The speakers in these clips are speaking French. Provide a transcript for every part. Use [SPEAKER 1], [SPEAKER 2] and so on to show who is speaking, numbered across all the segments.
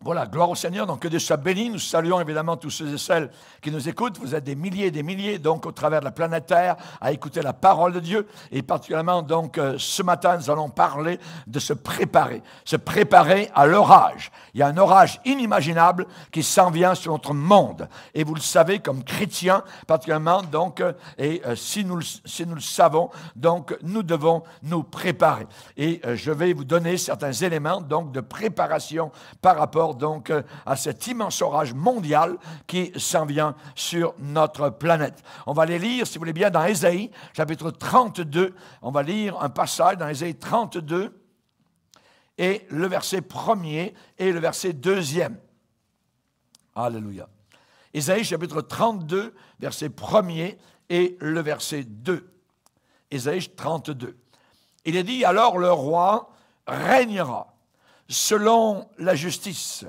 [SPEAKER 1] Voilà, gloire au Seigneur, donc que Dieu soit béni. Nous saluons évidemment tous ceux et celles qui nous écoutent. Vous êtes des milliers, donc au travers de la planète Terre, à écouter la parole de Dieu. Et particulièrement, donc, ce matin, nous allons parler de se préparer à l'orage. Il y a un orage inimaginable qui s'en vient sur notre monde. Et vous le savez, comme chrétiens, particulièrement, donc, si nous le savons, donc, nous devons nous préparer. Et je vais vous donner certains éléments, donc, de préparation par rapport donc à cet immense orage mondial qui s'en vient sur notre planète. On va les lire, si vous voulez bien, dans Ésaïe, chapitre 32. On va lire un passage dans Ésaïe 32 et le verset 1er et le verset 2e. Alléluia. Ésaïe, chapitre 32, verset 1er et le verset 2. Ésaïe 32. Il est dit, alors le roi régnera selon la justice,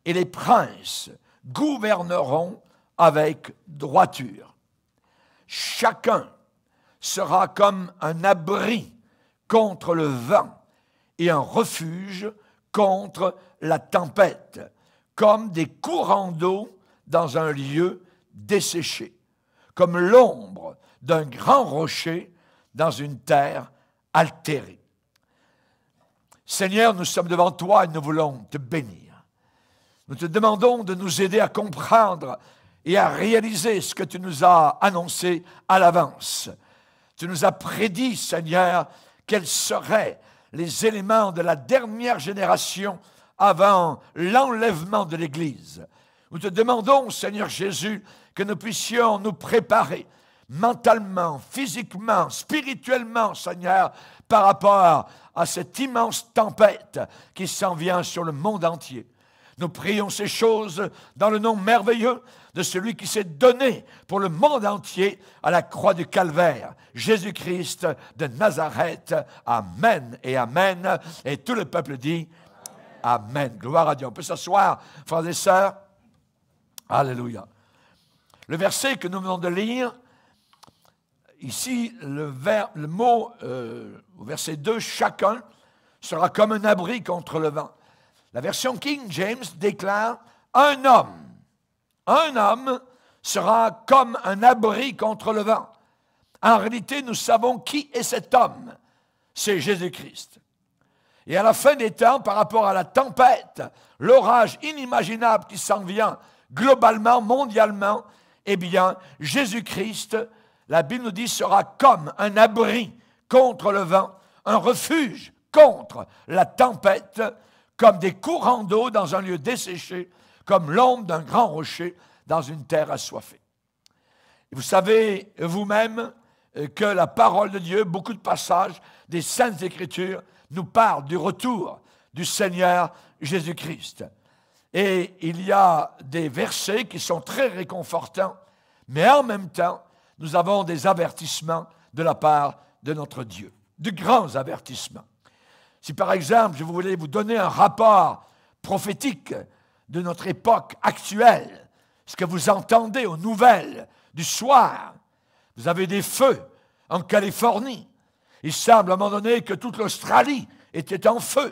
[SPEAKER 1] et les princes gouverneront avec droiture. Chacun sera comme un abri contre le vent et un refuge contre la tempête, comme des courants d'eau dans un lieu desséché, comme l'ombre d'un grand rocher dans une terre altérée. Seigneur, nous sommes devant toi et nous voulons te bénir. Nous te demandons de nous aider à comprendre et à réaliser ce que tu nous as annoncé à l'avance. Tu nous as prédit, Seigneur, quels seraient les éléments de la dernière génération avant l'enlèvement de l'Église. Nous te demandons, Seigneur Jésus, que nous puissions nous préparer mentalement, physiquement, spirituellement, Seigneur, par rapport à cette immense tempête qui s'en vient sur le monde entier. Nous prions ces choses dans le nom merveilleux de celui qui s'est donné pour le monde entier à la croix du Calvaire, Jésus-Christ de Nazareth. Amen et Amen. Et tout le peuple dit Amen. Gloire à Dieu. On peut s'asseoir, frères et sœurs. Alléluia. Le verset que nous venons de lire, ici, le mot au verset 2, chacun sera comme un abri contre le vent. La version King James déclare, un homme sera comme un abri contre le vent. En réalité, nous savons qui est cet homme. C'est Jésus-Christ. Et à la fin des temps, par rapport à la tempête, l'orage inimaginable qui s'en vient globalement, mondialement, eh bien, Jésus-Christ, la Bible nous dit, sera comme un abri contre le vent, un refuge contre la tempête, comme des courants d'eau dans un lieu desséché, comme l'ombre d'un grand rocher dans une terre assoiffée. Et vous savez vous-même que la parole de Dieu, beaucoup de passages des Saintes Écritures nous parlent du retour du Seigneur Jésus-Christ. Et il y a des versets qui sont très réconfortants, mais en même temps, nous avons des avertissements de la part de notre Dieu, de grands avertissements. Si par exemple, je voulais vous donner un rapport prophétique de notre époque actuelle, ce que vous entendez aux nouvelles du soir, vous avez des feux en Californie. Il semble à un moment donné que toute l'Australie était en feu.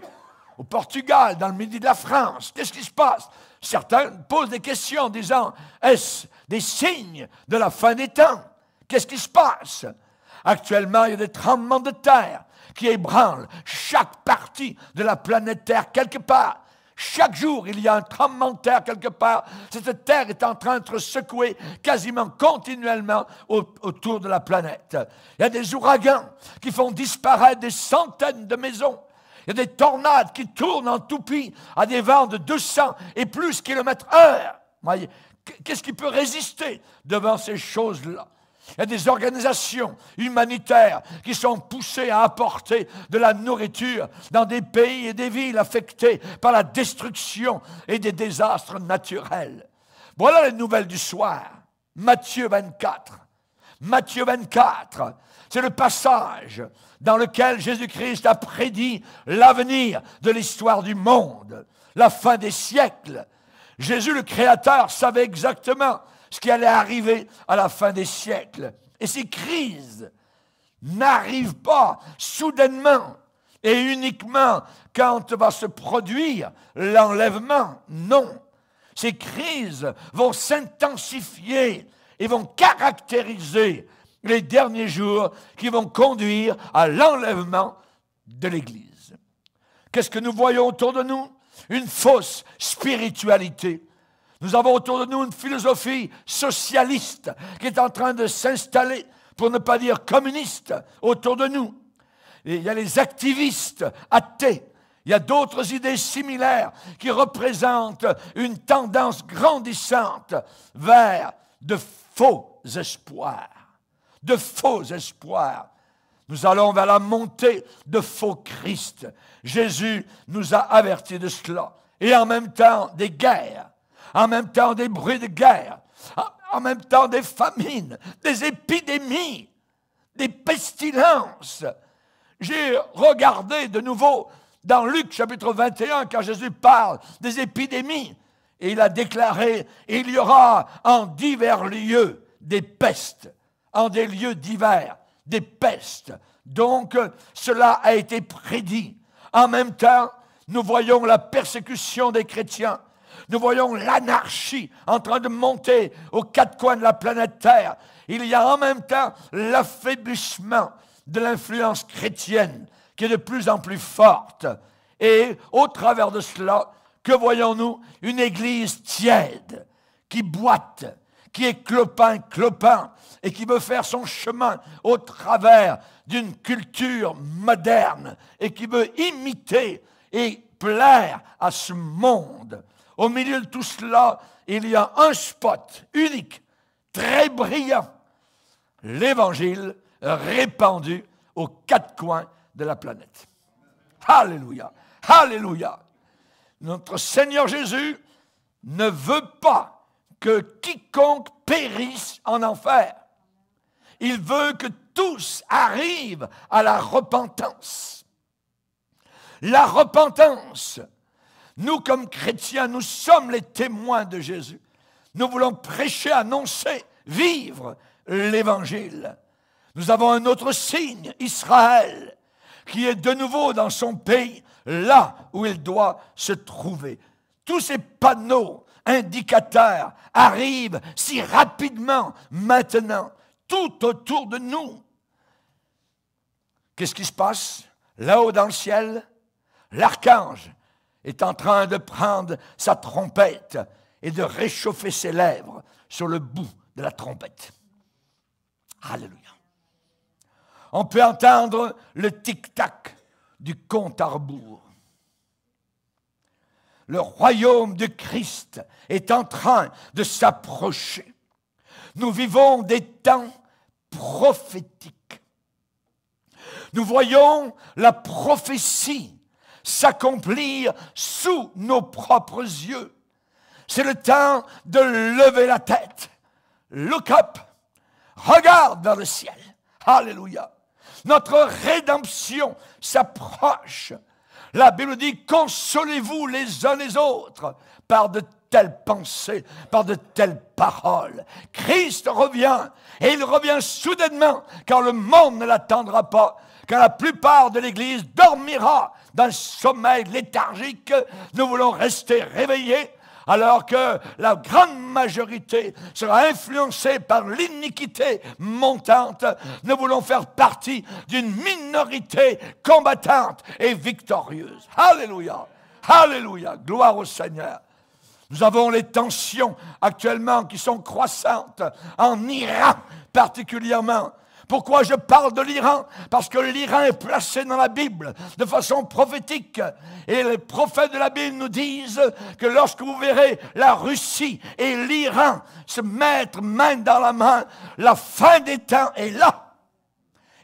[SPEAKER 1] Au Portugal, dans le midi de la France, qu'est-ce qui se passe? Certains posent des questions en disant, est-ce des signes de la fin des temps? Qu'est-ce qui se passe? Actuellement, il y a des tremblements de terre qui ébranlent chaque partie de la planète Terre quelque part. Chaque jour, il y a un tremblement de terre quelque part. Cette terre est en train de se secouer quasiment continuellement autour de la planète. Il y a des ouragans qui font disparaître des centaines de maisons. Il y a des tornades qui tournent en toupie à des vents de 200 et plus km/h. Qu'est-ce qui peut résister devant ces choses-là? Il y a des organisations humanitaires qui sont poussées à apporter de la nourriture dans des pays et des villes affectés par la destruction et des désastres naturels. Voilà les nouvelles du soir. Matthieu 24. Matthieu 24, c'est le passage dans lequel Jésus-Christ a prédit l'avenir de l'histoire du monde, la fin des siècles. Jésus, le Créateur, savait exactement ce qui allait arriver à la fin des siècles. Et ces crises n'arrivent pas soudainement et uniquement quand va se produire l'enlèvement. Non. Ces crises vont s'intensifier et vont caractériser les derniers jours qui vont conduire à l'enlèvement de l'Église. Qu'est-ce que nous voyons autour de nous? Une fausse spiritualité. Nous avons autour de nous une philosophie socialiste qui est en train de s'installer, pour ne pas dire communiste, autour de nous. Et il y a les activistes athées. Il y a d'autres idées similaires qui représentent une tendance grandissante vers de faux espoirs. De faux espoirs. Nous allons vers la montée de faux Christ. Jésus nous a avertis de cela. Et en même temps, des guerres. En même temps, des bruits de guerre. En même temps, des famines, des épidémies, des pestilences. J'ai regardé de nouveau dans Luc chapitre 21, quand Jésus parle des épidémies, et il a déclaré, il y aura en divers lieux des pestes, en des lieux divers, des pestes. Donc, cela a été prédit. En même temps, nous voyons la persécution des chrétiens. Nous voyons l'anarchie en train de monter aux quatre coins de la planète Terre. Il y a en même temps l'affaiblissement de l'influence chrétienne qui est de plus en plus forte. Et au travers de cela, que voyons-nous? Une église tiède, qui boite, qui est clopin, et qui veut faire son chemin au travers d'une culture moderne, et qui veut imiter et plaire à ce monde. Au milieu de tout cela, il y a un spot unique, très brillant, l'Évangile répandu aux quatre coins de la planète. Alléluia, alléluia. Notre Seigneur Jésus ne veut pas que quiconque périsse en enfer. Il veut que tous arrivent à la repentance. La repentance. Nous, comme chrétiens, nous sommes les témoins de Jésus. Nous voulons prêcher, annoncer, vivre l'Évangile. Nous avons un autre signe, Israël, qui est de nouveau dans son pays, là où il doit se trouver. Tous ces panneaux indicateurs arrivent si rapidement maintenant, tout autour de nous. Qu'est-ce qui se passe? Là-haut dans le ciel, l'archange est en train de prendre sa trompette et de réchauffer ses lèvres sur le bout de la trompette. Alléluia. On peut entendre le tic-tac du compte à rebours. Le royaume de Christ est en train de s'approcher. Nous vivons des temps prophétiques. Nous voyons la prophétie s'accomplir sous nos propres yeux. C'est le temps de lever la tête. Look up. Regarde vers le ciel. Alléluia. Notre rédemption s'approche. La Bible dit, consolez-vous les uns les autres par de telles pensées, par de telles paroles. Christ revient, et il revient soudainement, quand le monde ne l'attendra pas, quand la plupart de l'Église dormira dans le sommeil léthargique. Nous voulons rester réveillés, alors que la grande majorité sera influencée par l'iniquité montante. Nous voulons faire partie d'une minorité combattante et victorieuse. Alléluia, alléluia, gloire au Seigneur. Nous avons les tensions actuellement qui sont croissantes, en Iran particulièrement. Pourquoi je parle de l'Iran? Parce que l'Iran est placé dans la Bible de façon prophétique. Et les prophètes de la Bible nous disent que lorsque vous verrez la Russie et l'Iran se mettre main dans la main, la fin des temps est là.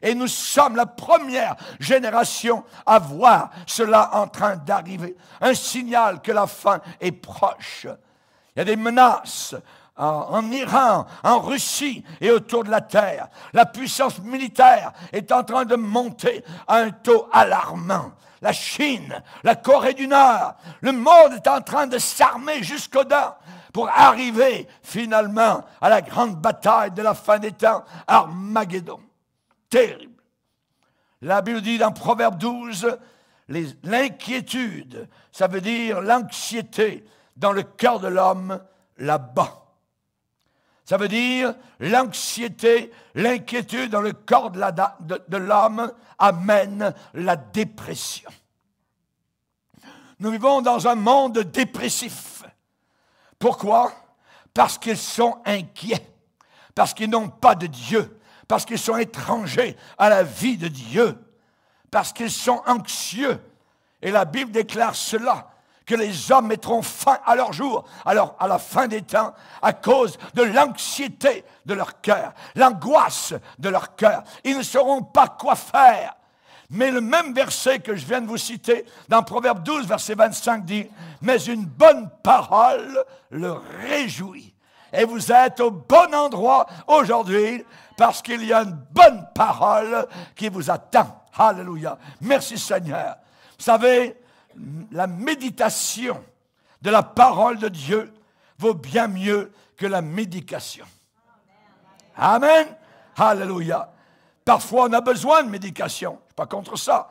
[SPEAKER 1] Et nous sommes la première génération à voir cela en train d'arriver. Un signal que la fin est proche. Il y a des menaces en Iran, en Russie et autour de la terre. La puissance militaire est en train de monter à un taux alarmant. La Chine, la Corée du Nord, le monde est en train de s'armer jusqu'aux dents pour arriver finalement à la grande bataille de la fin des temps, Armageddon. Terrible. La Bible dit dans Proverbe 12, L'inquiétude, ça veut dire l'anxiété dans le cœur de l'homme là-bas. Ça veut dire l'anxiété, l'inquiétude dans le corps de l'homme amène la dépression. Nous vivons dans un monde dépressif. Pourquoi? Parce qu'ils sont inquiets, parce qu'ils n'ont pas de Dieu, parce qu'ils sont étrangers à la vie de Dieu, parce qu'ils sont anxieux. Et la Bible déclare cela, que les hommes mettront fin à leur jour, alors à la fin des temps, à cause de l'anxiété de leur cœur, l'angoisse de leur cœur. Ils ne sauront pas quoi faire. Mais le même verset que je viens de vous citer, dans Proverbe 12, verset 25, dit « Mais une bonne parole le réjouit. » Et vous êtes au bon endroit aujourd'hui, parce qu'il y a une bonne parole qui vous attend. Alléluia. Merci Seigneur. Vous savez, la méditation de la parole de Dieu vaut bien mieux que la médication. Amen. Alléluia. Parfois, on a besoin de médication. Je ne suis pas contre ça.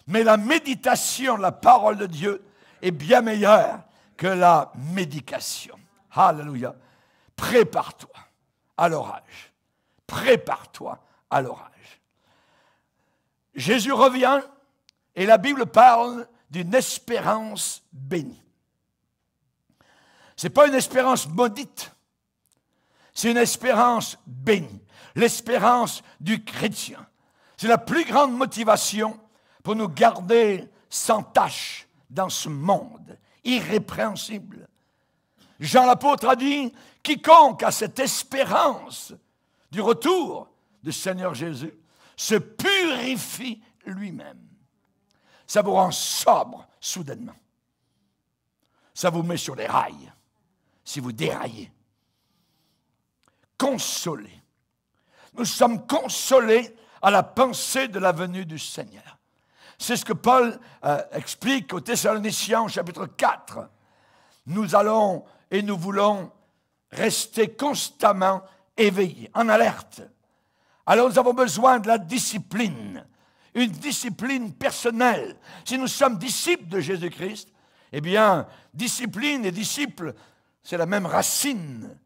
[SPEAKER 1] Mais la méditation de la parole de Dieu est bien meilleure que la médication. Alléluia. Prépare-toi à l'orage. Prépare-toi à l'orage. Jésus revient et la Bible parle d'une espérance bénie. Ce n'est pas une espérance maudite, c'est une espérance bénie. L'espérance du chrétien. C'est la plus grande motivation pour nous garder sans tache dans ce monde, irrépréhensible. Jean l'apôtre a dit, quiconque a cette espérance du retour du Seigneur Jésus se purifie lui-même. Ça vous rend sobre soudainement. Ça vous met sur les rails si vous déraillez. Consolés. Nous sommes consolés à la pensée de la venue du Seigneur. C'est ce que Paul explique aux Thessaloniciens au chapitre 4. Nous allons et nous voulons rester constamment éveillés, en alerte. Alors nous avons besoin de la discipline, une discipline personnelle. Si nous sommes disciples de Jésus-Christ, eh bien, discipline et disciple, c'est la même racine.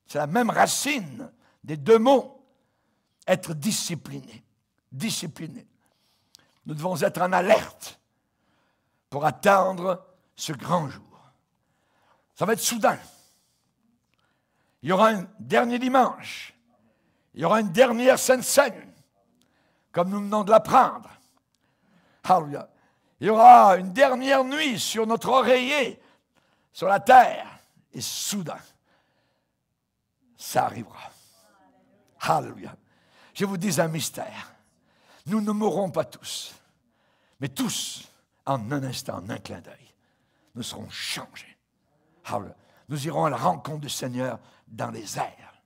[SPEAKER 1] C'est la même racine des deux mots. Être discipliné. Discipliné. Nous devons être en alerte pour attendre ce grand jour. Ça va être soudain. Il y aura un dernier dimanche. Il y aura une dernière Sainte Seine, comme nous venons de l'apprendre. Alléluia. Il y aura une dernière nuit sur notre oreiller, sur la terre. Et soudain, ça arrivera. Alléluia. Je vous dis un mystère. Nous ne mourrons pas tous, mais tous, en un instant, en un clin d'œil, nous serons changés. Alléluia. Nous irons à la rencontre du Seigneur dans les airs.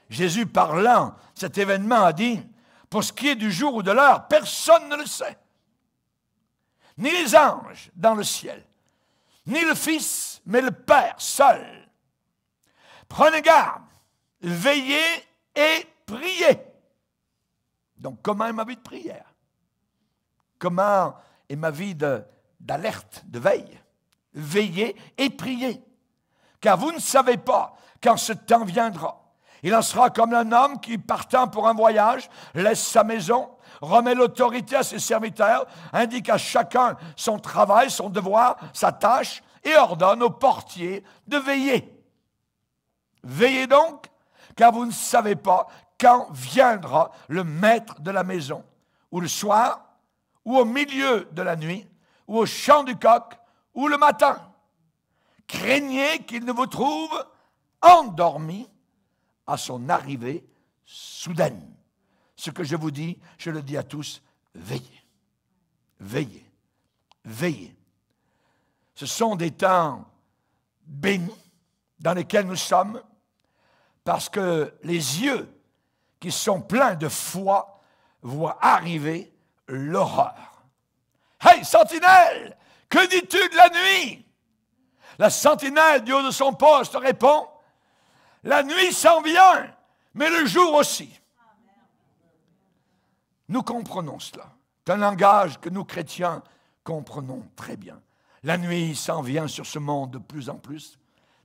[SPEAKER 1] Jésus, parlant de cet événement, a dit, pour ce qui est du jour ou de l'heure, personne ne le sait. Ni les anges dans le ciel, ni le Fils, mais le Père seul. Prenez garde, veillez et priez. Donc, comment est ma vie de prière? Comment est ma vie d'alerte, de veille? Veillez et priez. Car vous ne savez pas quand ce temps viendra. Il en sera comme un homme qui, partant pour un voyage, laisse sa maison, remet l'autorité à ses serviteurs, indique à chacun son travail, son devoir, sa tâche, et ordonne au portier de veiller. Veillez donc, car vous ne savez pas quand viendra le maître de la maison, ou le soir, ou au milieu de la nuit, ou au chant du coq, ou le matin. Craignez qu'il ne vous trouve endormi à son arrivée soudaine. Ce que je vous dis, je le dis à tous, veillez, veillez, veillez. Ce sont des temps bénis dans lesquels nous sommes, parce que les yeux qui sont pleins de foi voient arriver l'horreur. Hey, sentinelle, que dis-tu de la nuit? La sentinelle du haut de son poste répond, la nuit s'en vient, mais le jour aussi. Nous comprenons cela. C'est un langage que nous, chrétiens, comprenons très bien. La nuit s'en vient sur ce monde de plus en plus,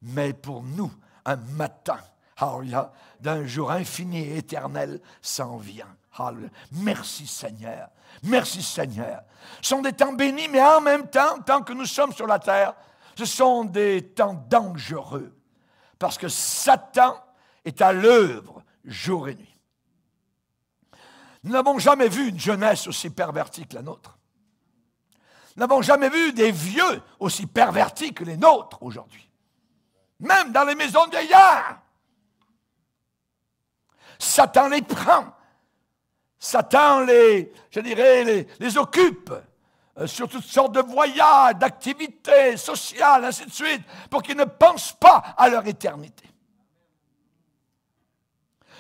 [SPEAKER 1] mais pour nous, un matin, hallelujah, d'un jour infini et éternel s'en vient. Hallelujah. Merci Seigneur, merci Seigneur. Ce sont des temps bénis, mais en même temps, tant que nous sommes sur la terre, ce sont des temps dangereux, parce que Satan est à l'œuvre jour et nuit. Nous n'avons jamais vu une jeunesse aussi pervertie que la nôtre. Nous n'avons jamais vu des vieux aussi pervertis que les nôtres aujourd'hui. Même dans les maisons de vieillards. Satan les prend. Satan les occupe sur toutes sortes de voyages, d'activités sociales, ainsi de suite, pour qu'ils ne pensent pas à leur éternité.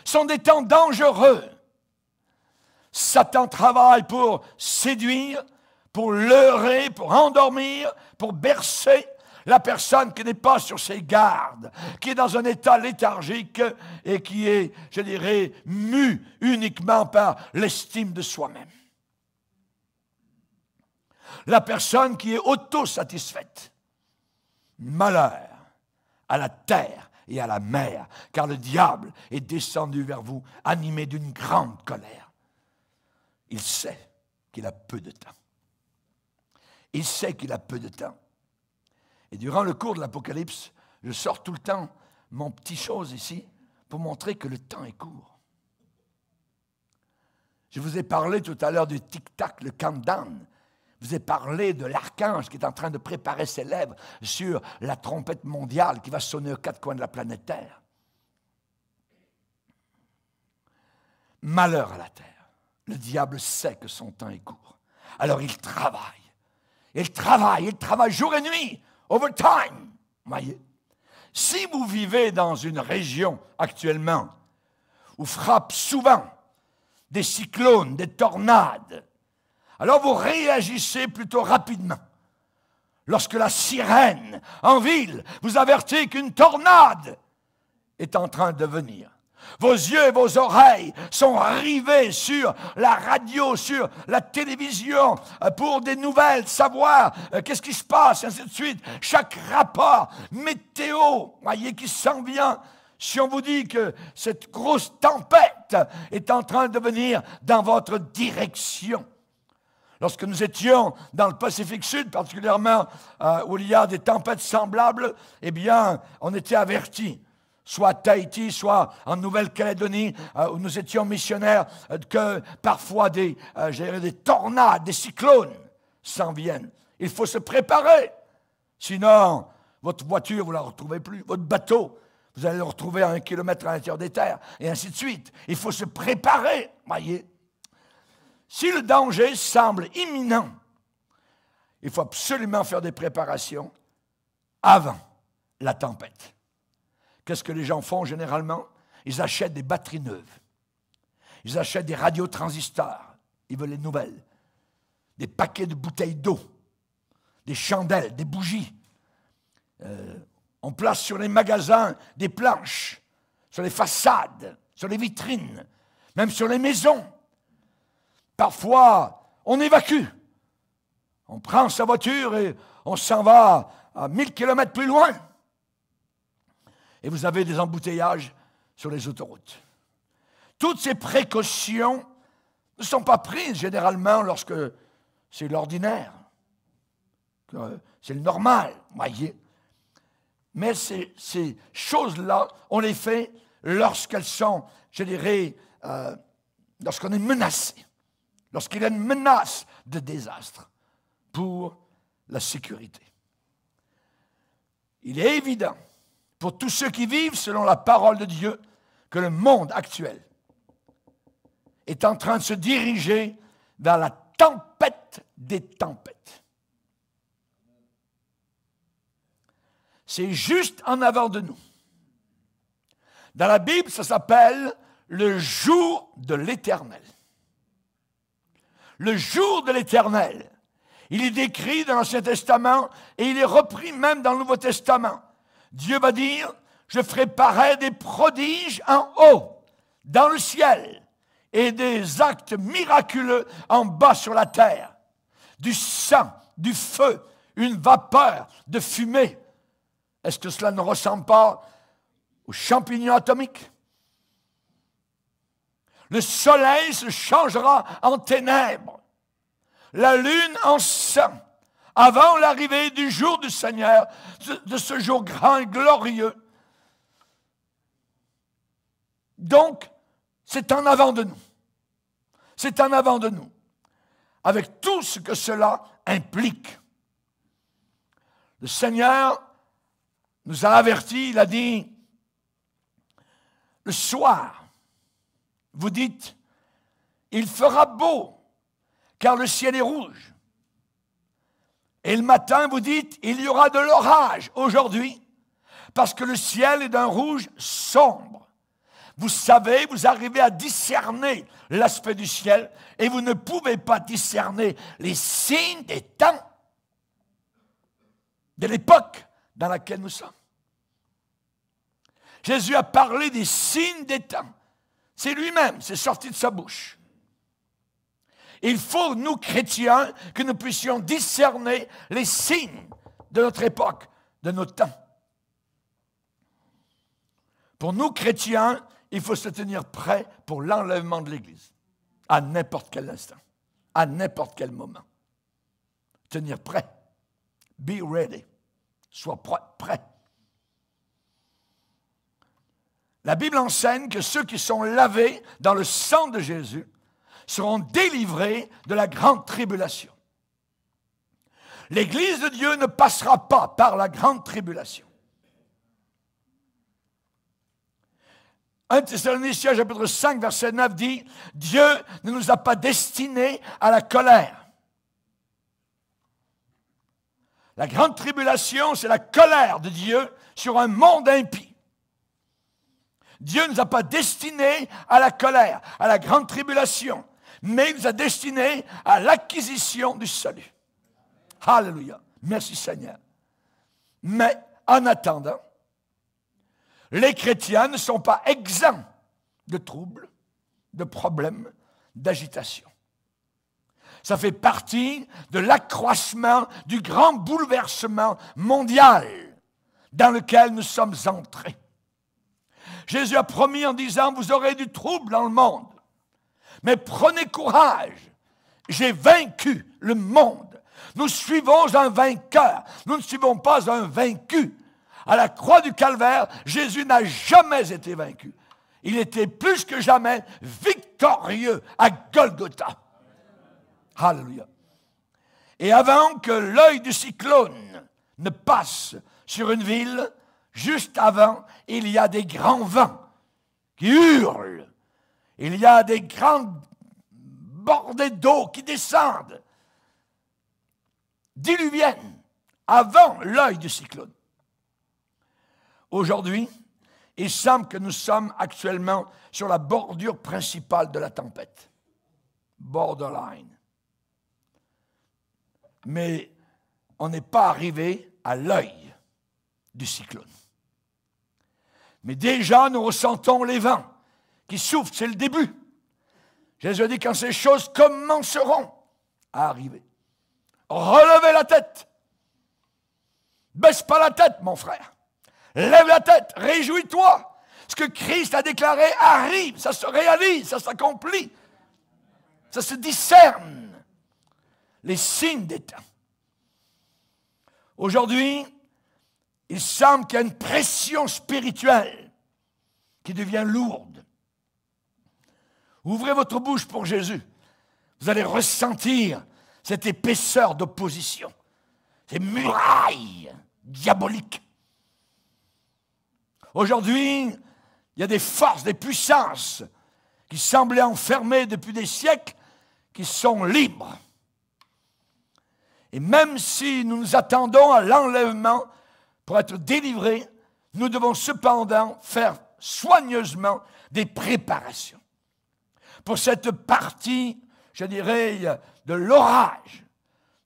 [SPEAKER 1] Ce sont des temps dangereux. Satan travaille pour séduire, pour leurrer, pour endormir, pour bercer la personne qui n'est pas sur ses gardes, qui est dans un état léthargique et qui est, je dirais, mu uniquement par l'estime de soi-même. La personne qui est autosatisfaite. Malheur à la terre et à la mer, car le diable est descendu vers vous, animé d'une grande colère. Il sait qu'il a peu de temps. Il sait qu'il a peu de temps. Et durant le cours de l'Apocalypse, je sors tout le temps mon petit chose ici pour montrer que le temps est court. Je vous ai parlé tout à l'heure du tic-tac, le countdown. Je vous ai parlé de l'archange qui est en train de préparer ses lèvres sur la trompette mondiale qui va sonner aux quatre coins de la planète Terre. Malheur à la terre. Le diable sait que son temps est court. Alors il travaille. Il travaille jour et nuit, overtime. Voyez. Si vous vivez dans une région actuellement où frappent souvent des cyclones, des tornades, alors vous réagissez plutôt rapidement. Lorsque la sirène en ville vous avertit qu'une tornade est en train de venir, vos yeux et vos oreilles sont rivés sur la radio, sur la télévision, pour des nouvelles, savoir qu'est-ce qui se passe, et ainsi de suite. Chaque rapport météo, voyez, qui s'en vient. Si on vous dit que cette grosse tempête est en train de venir dans votre direction. Lorsque nous étions dans le Pacifique Sud, particulièrement où il y a des tempêtes semblables, eh bien, on était avertis. Soit à Tahiti, soit en Nouvelle-Calédonie, où nous étions missionnaires, que parfois des tornades, des cyclones s'en viennent. Il faut se préparer. Sinon, votre voiture, vous ne la retrouvez plus. Votre bateau, vous allez le retrouver à 1 kilomètre à l'intérieur des terres, et ainsi de suite. Il faut se préparer, voyez. Si le danger semble imminent, il faut absolument faire des préparations avant la tempête. Qu'est-ce que les gens font généralement? Ils achètent des batteries neuves. Ils achètent des radiotransistors. Ils veulent les nouvelles. Des paquets de bouteilles d'eau. Des chandelles, des bougies. On place sur les magasins des planches, sur les façades, sur les vitrines, même sur les maisons. Parfois, on évacue. On prend sa voiture et on s'en va à 1000 kilomètres plus loin. Et vous avez des embouteillages sur les autoroutes. Toutes ces précautions ne sont pas prises généralement lorsque c'est l'ordinaire, c'est le normal, voyez. Mais ces choses-là, on les fait lorsqu'elles sont, je dirais, lorsqu'on est menacé, lorsqu'il y a une menace de désastre pour la sécurité. Il est évident pour tous ceux qui vivent selon la parole de Dieu, que le monde actuel est en train de se diriger vers la tempête des tempêtes. C'est juste en avant de nous. Dans la Bible, ça s'appelle le jour de l'Éternel. Le jour de l'Éternel. Il est décrit dans l'Ancien Testament et il est repris même dans le Nouveau Testament. Dieu va dire, je ferai paraître des prodiges en haut, dans le ciel, et des actes miraculeux en bas sur la terre. Du sang, du feu, une vapeur de fumée. Est-ce que cela ne ressemble pas aux champignons atomiques? Le soleil se changera en ténèbres, la lune en sang, avant l'arrivée du jour du Seigneur, de ce jour grand et glorieux. Donc, c'est en avant de nous. C'est en avant de nous, avec tout ce que cela implique. Le Seigneur nous a avertis, il a dit, le soir, vous dites, il fera beau, car le ciel est rouge. Et le matin, vous dites, il y aura de l'orage aujourd'hui, parce que le ciel est d'un rouge sombre. Vous savez, vous arrivez à discerner l'aspect du ciel, et vous ne pouvez pas discerner les signes des temps, de l'époque dans laquelle nous sommes. Jésus a parlé des signes des temps. C'est lui-même, c'est sorti de sa bouche. Il faut, nous chrétiens, que nous puissions discerner les signes de notre époque, de notre temps. Pour nous chrétiens, il faut se tenir prêt pour l'enlèvement de l'Église, à n'importe quel instant, à n'importe quel moment. Tenir prêt. Be ready. Sois prêt. La Bible enseigne que ceux qui sont lavés dans le sang de Jésus seront délivrés de la grande tribulation. L'Église de Dieu ne passera pas par la grande tribulation. 1 Thessaloniciens chapitre 5, verset 9 dit, « Dieu ne nous a pas destinés à la colère. » La grande tribulation, c'est la colère de Dieu sur un monde impie. Dieu ne nous a pas destinés à la colère, à la grande tribulation, mais il nous a destinés à l'acquisition du salut. Alléluia. Merci Seigneur. Mais en attendant, les chrétiens ne sont pas exempts de troubles, de problèmes, d'agitation. Ça fait partie de l'accroissement du grand bouleversement mondial dans lequel nous sommes entrés. Jésus a promis en disant, vous aurez du trouble dans le monde, mais prenez courage, j'ai vaincu le monde. Nous suivons un vainqueur, nous ne suivons pas un vaincu. À la croix du Calvaire, Jésus n'a jamais été vaincu. Il était plus que jamais victorieux à Golgotha. Alléluia. Et avant que l'œil du cyclone ne passe sur une ville, juste avant, il y a des grands vents qui hurlent. Il y a des grandes bordées d'eau qui descendent, diluviennes, avant l'œil du cyclone. Aujourd'hui, il semble que nous sommes actuellement sur la bordure principale de la tempête. Borderline. Mais on n'est pas arrivé à l'œil du cyclone. Mais déjà, nous ressentons les vents qui soufflent, c'est le début. Jésus a dit, quand ces choses commenceront à arriver, relevez la tête. Baisse pas la tête, mon frère. Lève la tête, réjouis-toi. Ce que Christ a déclaré arrive, ça se réalise, ça s'accomplit. Ça se discerne. Les signes des temps. Aujourd'hui, il semble qu'il y a une pression spirituelle qui devient lourde. Ouvrez votre bouche pour Jésus. Vous allez ressentir cette épaisseur d'opposition, ces murailles diaboliques. Aujourd'hui, il y a des forces, des puissances qui semblaient enfermées depuis des siècles, qui sont libres. Et même si nous nous attendons à l'enlèvement pour être délivrés, nous devons cependant faire soigneusement des préparations. Pour cette partie, je dirais, de l'orage,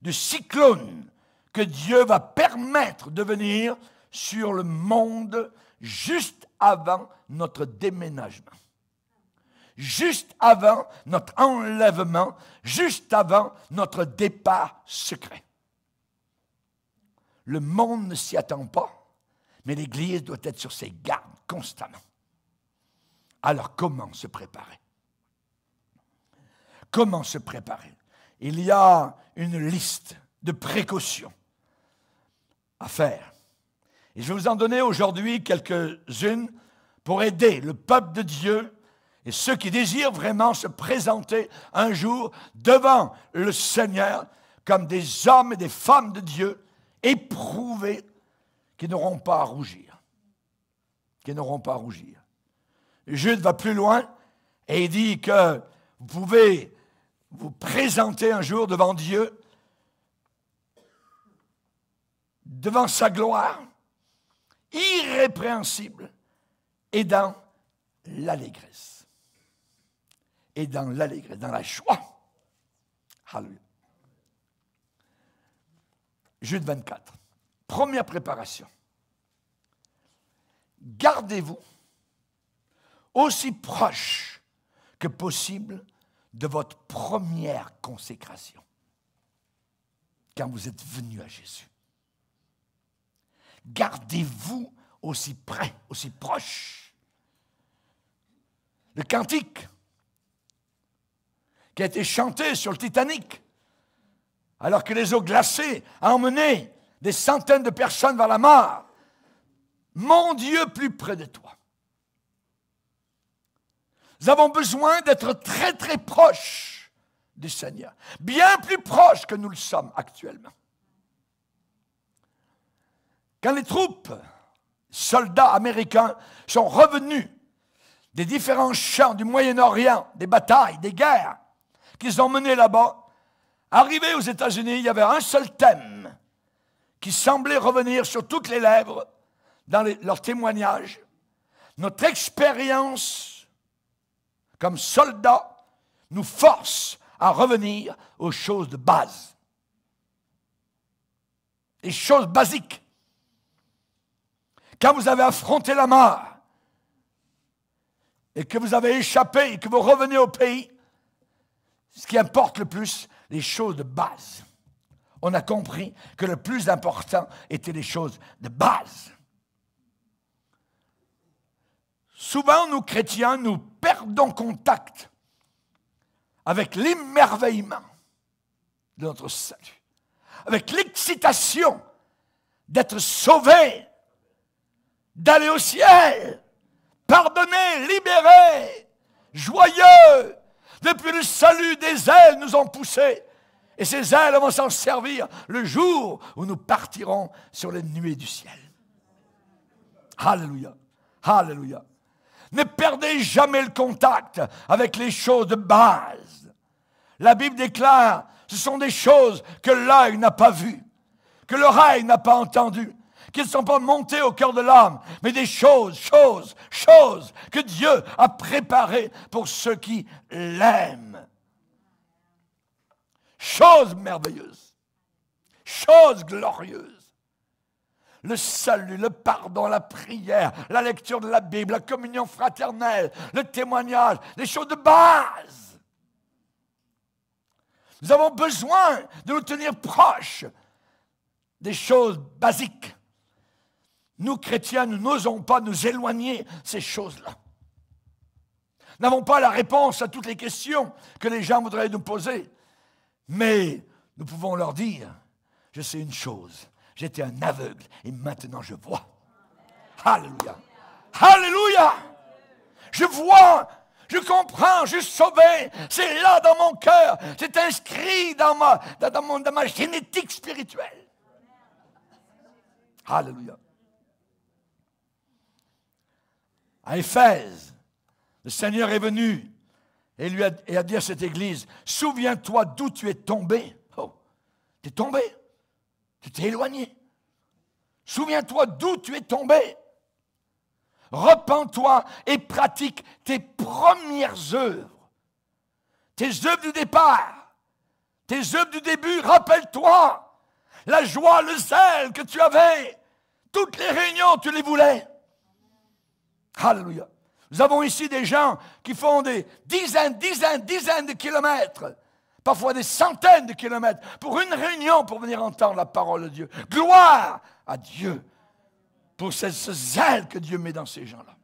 [SPEAKER 1] du cyclone que Dieu va permettre de venir sur le monde juste avant notre déménagement. Juste avant notre enlèvement, juste avant notre départ secret. Le monde ne s'y attend pas, mais l'Église doit être sur ses gardes constamment. Alors, comment se préparer? Comment se préparer? Il y a une liste de précautions à faire. Et je vais vous en donner aujourd'hui quelques-unes pour aider le peuple de Dieu et ceux qui désirent vraiment se présenter un jour devant le Seigneur comme des hommes et des femmes de Dieu éprouvés qui n'auront pas à rougir. Qui n'auront pas à rougir. Jude va plus loin et il dit que vous pouvez vous présenter un jour devant Dieu, devant sa gloire, irrépréhensible et dans l'allégresse. Et dans l'allégresse, dans la joie. Alléluia. Jude 24. Première préparation. Gardez-vous aussi proche que possible de votre première consécration, quand vous êtes venu à Jésus. Gardez-vous aussi près, aussi proche. Le cantique qui a été chanté sur le Titanic, alors que les eaux glacées ont emmené des centaines de personnes vers la mort. Mon Dieu, plus près de toi. Nous avons besoin d'être très, très proches du Seigneur. Bien plus proches que nous le sommes actuellement. Quand les troupes, soldats américains, sont revenus des différents champs du Moyen-Orient, des batailles, des guerres qu'ils ont menées là-bas, arrivés aux États-Unis, il y avait un seul thème qui semblait revenir sur toutes les lèvres dans leurs témoignages. Notre expérience comme soldats nous force à revenir aux choses de base. Les choses basiques. Quand vous avez affronté la mort et que vous avez échappé et que vous revenez au pays, ce qui importe le plus, les choses de base. On a compris que le plus important était les choses de base. Souvent, nous chrétiens, nous perdons contact avec l'émerveillement de notre salut, avec l'excitation d'être sauvés, d'aller au ciel, pardonnés, libérés, joyeux. Depuis le salut, des ailes nous ont poussés. Et ces ailes vont s'en servir le jour où nous partirons sur les nuées du ciel. Alléluia. Alléluia. Ne perdez jamais le contact avec les choses de base. La Bible déclare, ce sont des choses que l'œil n'a pas vues, que l'oreille n'a pas entendues, qui ne sont pas montées au cœur de l'homme, mais des choses que Dieu a préparées pour ceux qui l'aiment. Choses merveilleuses, choses glorieuses. Le salut, le pardon, la prière, la lecture de la Bible, la communion fraternelle, le témoignage, les choses de base. Nous avons besoin de nous tenir proches des choses basiques. Nous, chrétiens, nous n'osons pas nous éloigner de ces choses-là. Nous n'avons pas la réponse à toutes les questions que les gens voudraient nous poser. Mais nous pouvons leur dire, je sais une chose, j'étais un aveugle et maintenant je vois. Alléluia. Alléluia. Je vois, je comprends, je suis sauvé. C'est là dans mon cœur. C'est inscrit dans ma génétique spirituelle. Alléluia. À Éphèse, le Seigneur est venu et lui a dit à cette église, souviens-toi d'où tu es tombé. Oh, tu es tombé. Tu t'es éloigné. Souviens-toi d'où tu es tombé. Repens-toi et pratique tes premières œuvres. Tes œuvres du départ. Tes œuvres du début. Rappelle-toi la joie, le zèle que tu avais. Toutes les réunions, tu les voulais. Alléluia. Nous avons ici des gens qui font des dizaines de kilomètres parfois des centaines de kilomètres, pour une réunion, pour venir entendre la parole de Dieu. Gloire à Dieu pour ce zèle que Dieu met dans ces gens-là.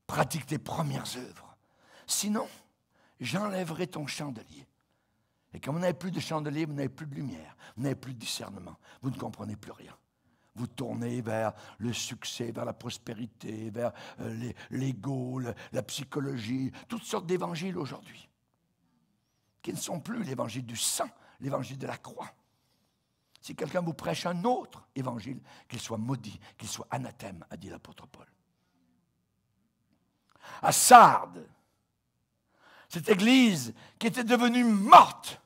[SPEAKER 1] Pratique tes premières œuvres. Sinon, j'enlèverai ton chandelier. Et quand vous n'avez plus de chandelier, vous n'avez plus de lumière, vous n'avez plus de discernement, vous ne comprenez plus rien. Vous tournez vers le succès, vers la prospérité, vers l'ego, la psychologie, toutes sortes d'évangiles aujourd'hui, qui ne sont plus l'évangile du sang, l'évangile de la croix. Si quelqu'un vous prêche un autre évangile, qu'il soit maudit, qu'il soit anathème, a dit l'apôtre Paul. À Sardes, cette église qui était devenue morte,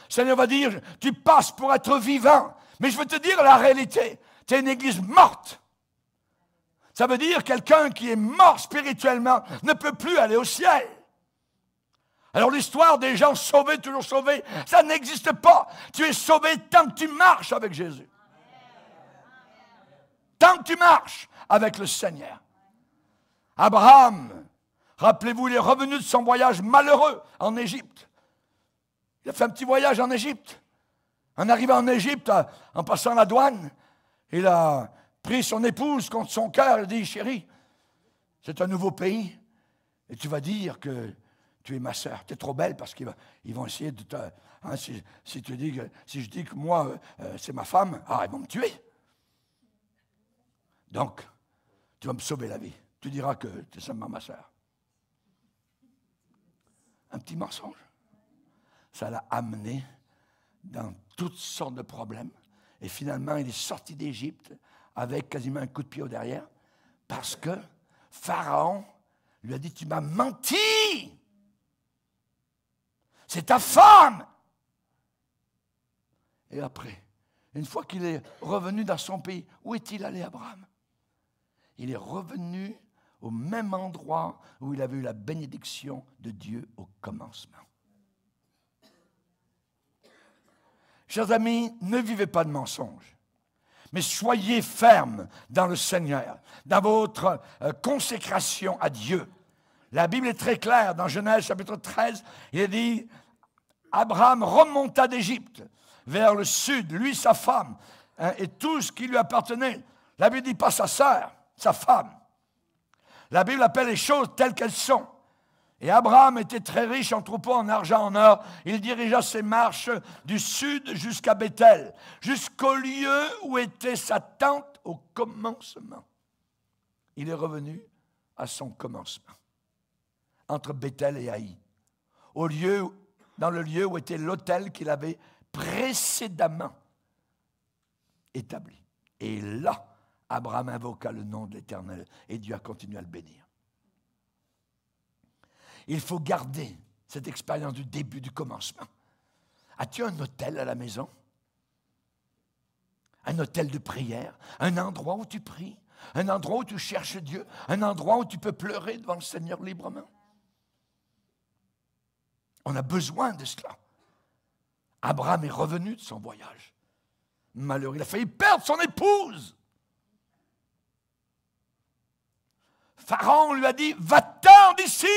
[SPEAKER 1] le Seigneur va dire, tu passes pour être vivant, mais je veux te dire la réalité, tu es une église morte. Ça veut dire quelqu'un qui est mort spirituellement ne peut plus aller au ciel. Alors l'histoire des gens sauvés, toujours sauvés, ça n'existe pas. Tu es sauvé tant que tu marches avec Jésus. Tant que tu marches avec le Seigneur. Abraham, rappelez-vous, il est revenu de son voyage malheureux en Égypte. Il a fait un petit voyage en Égypte. En arrivant en Égypte, en passant la douane, il a pris son épouse contre son cœur. Il a dit, chérie, c'est un nouveau pays. Et tu vas dire que tu es ma sœur. Tu es trop belle parce qu'ils vont essayer de te... Hein, si je dis que moi, c'est ma femme, ils vont me tuer. Donc, tu vas me sauver la vie. Tu diras que tu es seulement ma sœur. Un petit mensonge. Ça l'a amené dans toutes sortes de problèmes. Et finalement, il est sorti d'Égypte avec quasiment un coup de pied au derrière parce que Pharaon lui a dit, tu m'as menti. C'est ta femme. Et après, une fois qu'il est revenu dans son pays, où est-il allé, Abraham? Il est revenu au même endroit où il avait eu la bénédiction de Dieu au commencement. Chers amis, ne vivez pas de mensonges, mais soyez fermes dans le Seigneur, dans votre consécration à Dieu. La Bible est très claire, dans Genèse chapitre 13, il est dit, Abraham remonta d'Égypte vers le sud, lui, sa femme, et tout ce qui lui appartenait. La Bible ne dit pas sa sœur, sa femme. La Bible appelle les choses telles qu'elles sont. Et Abraham était très riche en troupeaux, en argent, en or. Il dirigea ses marches du sud jusqu'à Béthel, jusqu'au lieu où était sa tente au commencement. Il est revenu à son commencement, entre Béthel et Haï, dans le lieu où était l'autel qu'il avait précédemment établi. Et là, Abraham invoqua le nom de l'Éternel et Dieu a continué à le bénir. Il faut garder cette expérience du début, du commencement. As-tu un autel à la maison? Un autel de prière? Un endroit où tu pries? Un endroit où tu cherches Dieu? Un endroit où tu peux pleurer devant le Seigneur librement? On a besoin de cela. Abraham est revenu de son voyage. Malheureux, il a failli perdre son épouse. Pharaon lui a dit, va-t'en d'ici.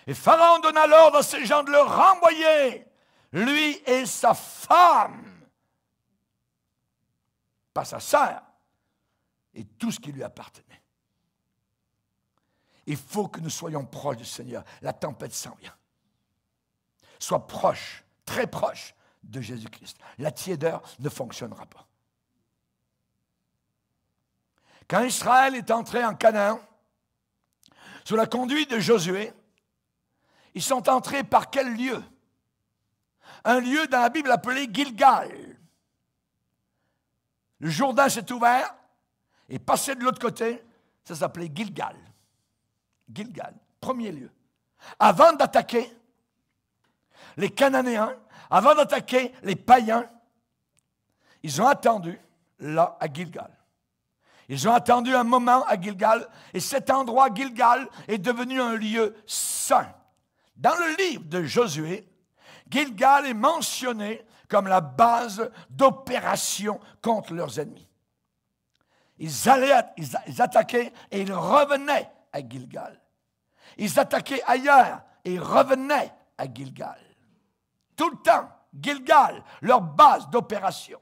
[SPEAKER 1] Et Pharaon donna l'ordre à ses gens de le renvoyer, lui et sa femme, pas sa sœur, et tout ce qui lui appartenait. Il faut que nous soyons proches du Seigneur. La tempête s'en vient. Sois proche, très proche de Jésus-Christ. La tiédeur ne fonctionnera pas. Quand Israël est entré en Canaan, sous la conduite de Josué, ils sont entrés par quel lieu? Un lieu dans la Bible appelé Gilgal. Le Jourdain s'est ouvert et passé de l'autre côté, ça s'appelait Gilgal. Gilgal, premier lieu. Avant d'attaquer les Cananéens, avant d'attaquer les païens, ils ont attendu là à Gilgal. Ils ont attendu un moment à Gilgal et cet endroit, Gilgal, est devenu un lieu saint. Dans le livre de Josué, Gilgal est mentionné comme la base d'opération contre leurs ennemis. Ils attaquaient et ils revenaient à Gilgal. Ils attaquaient ailleurs et revenaient à Gilgal. Tout le temps, Gilgal, leur base d'opération.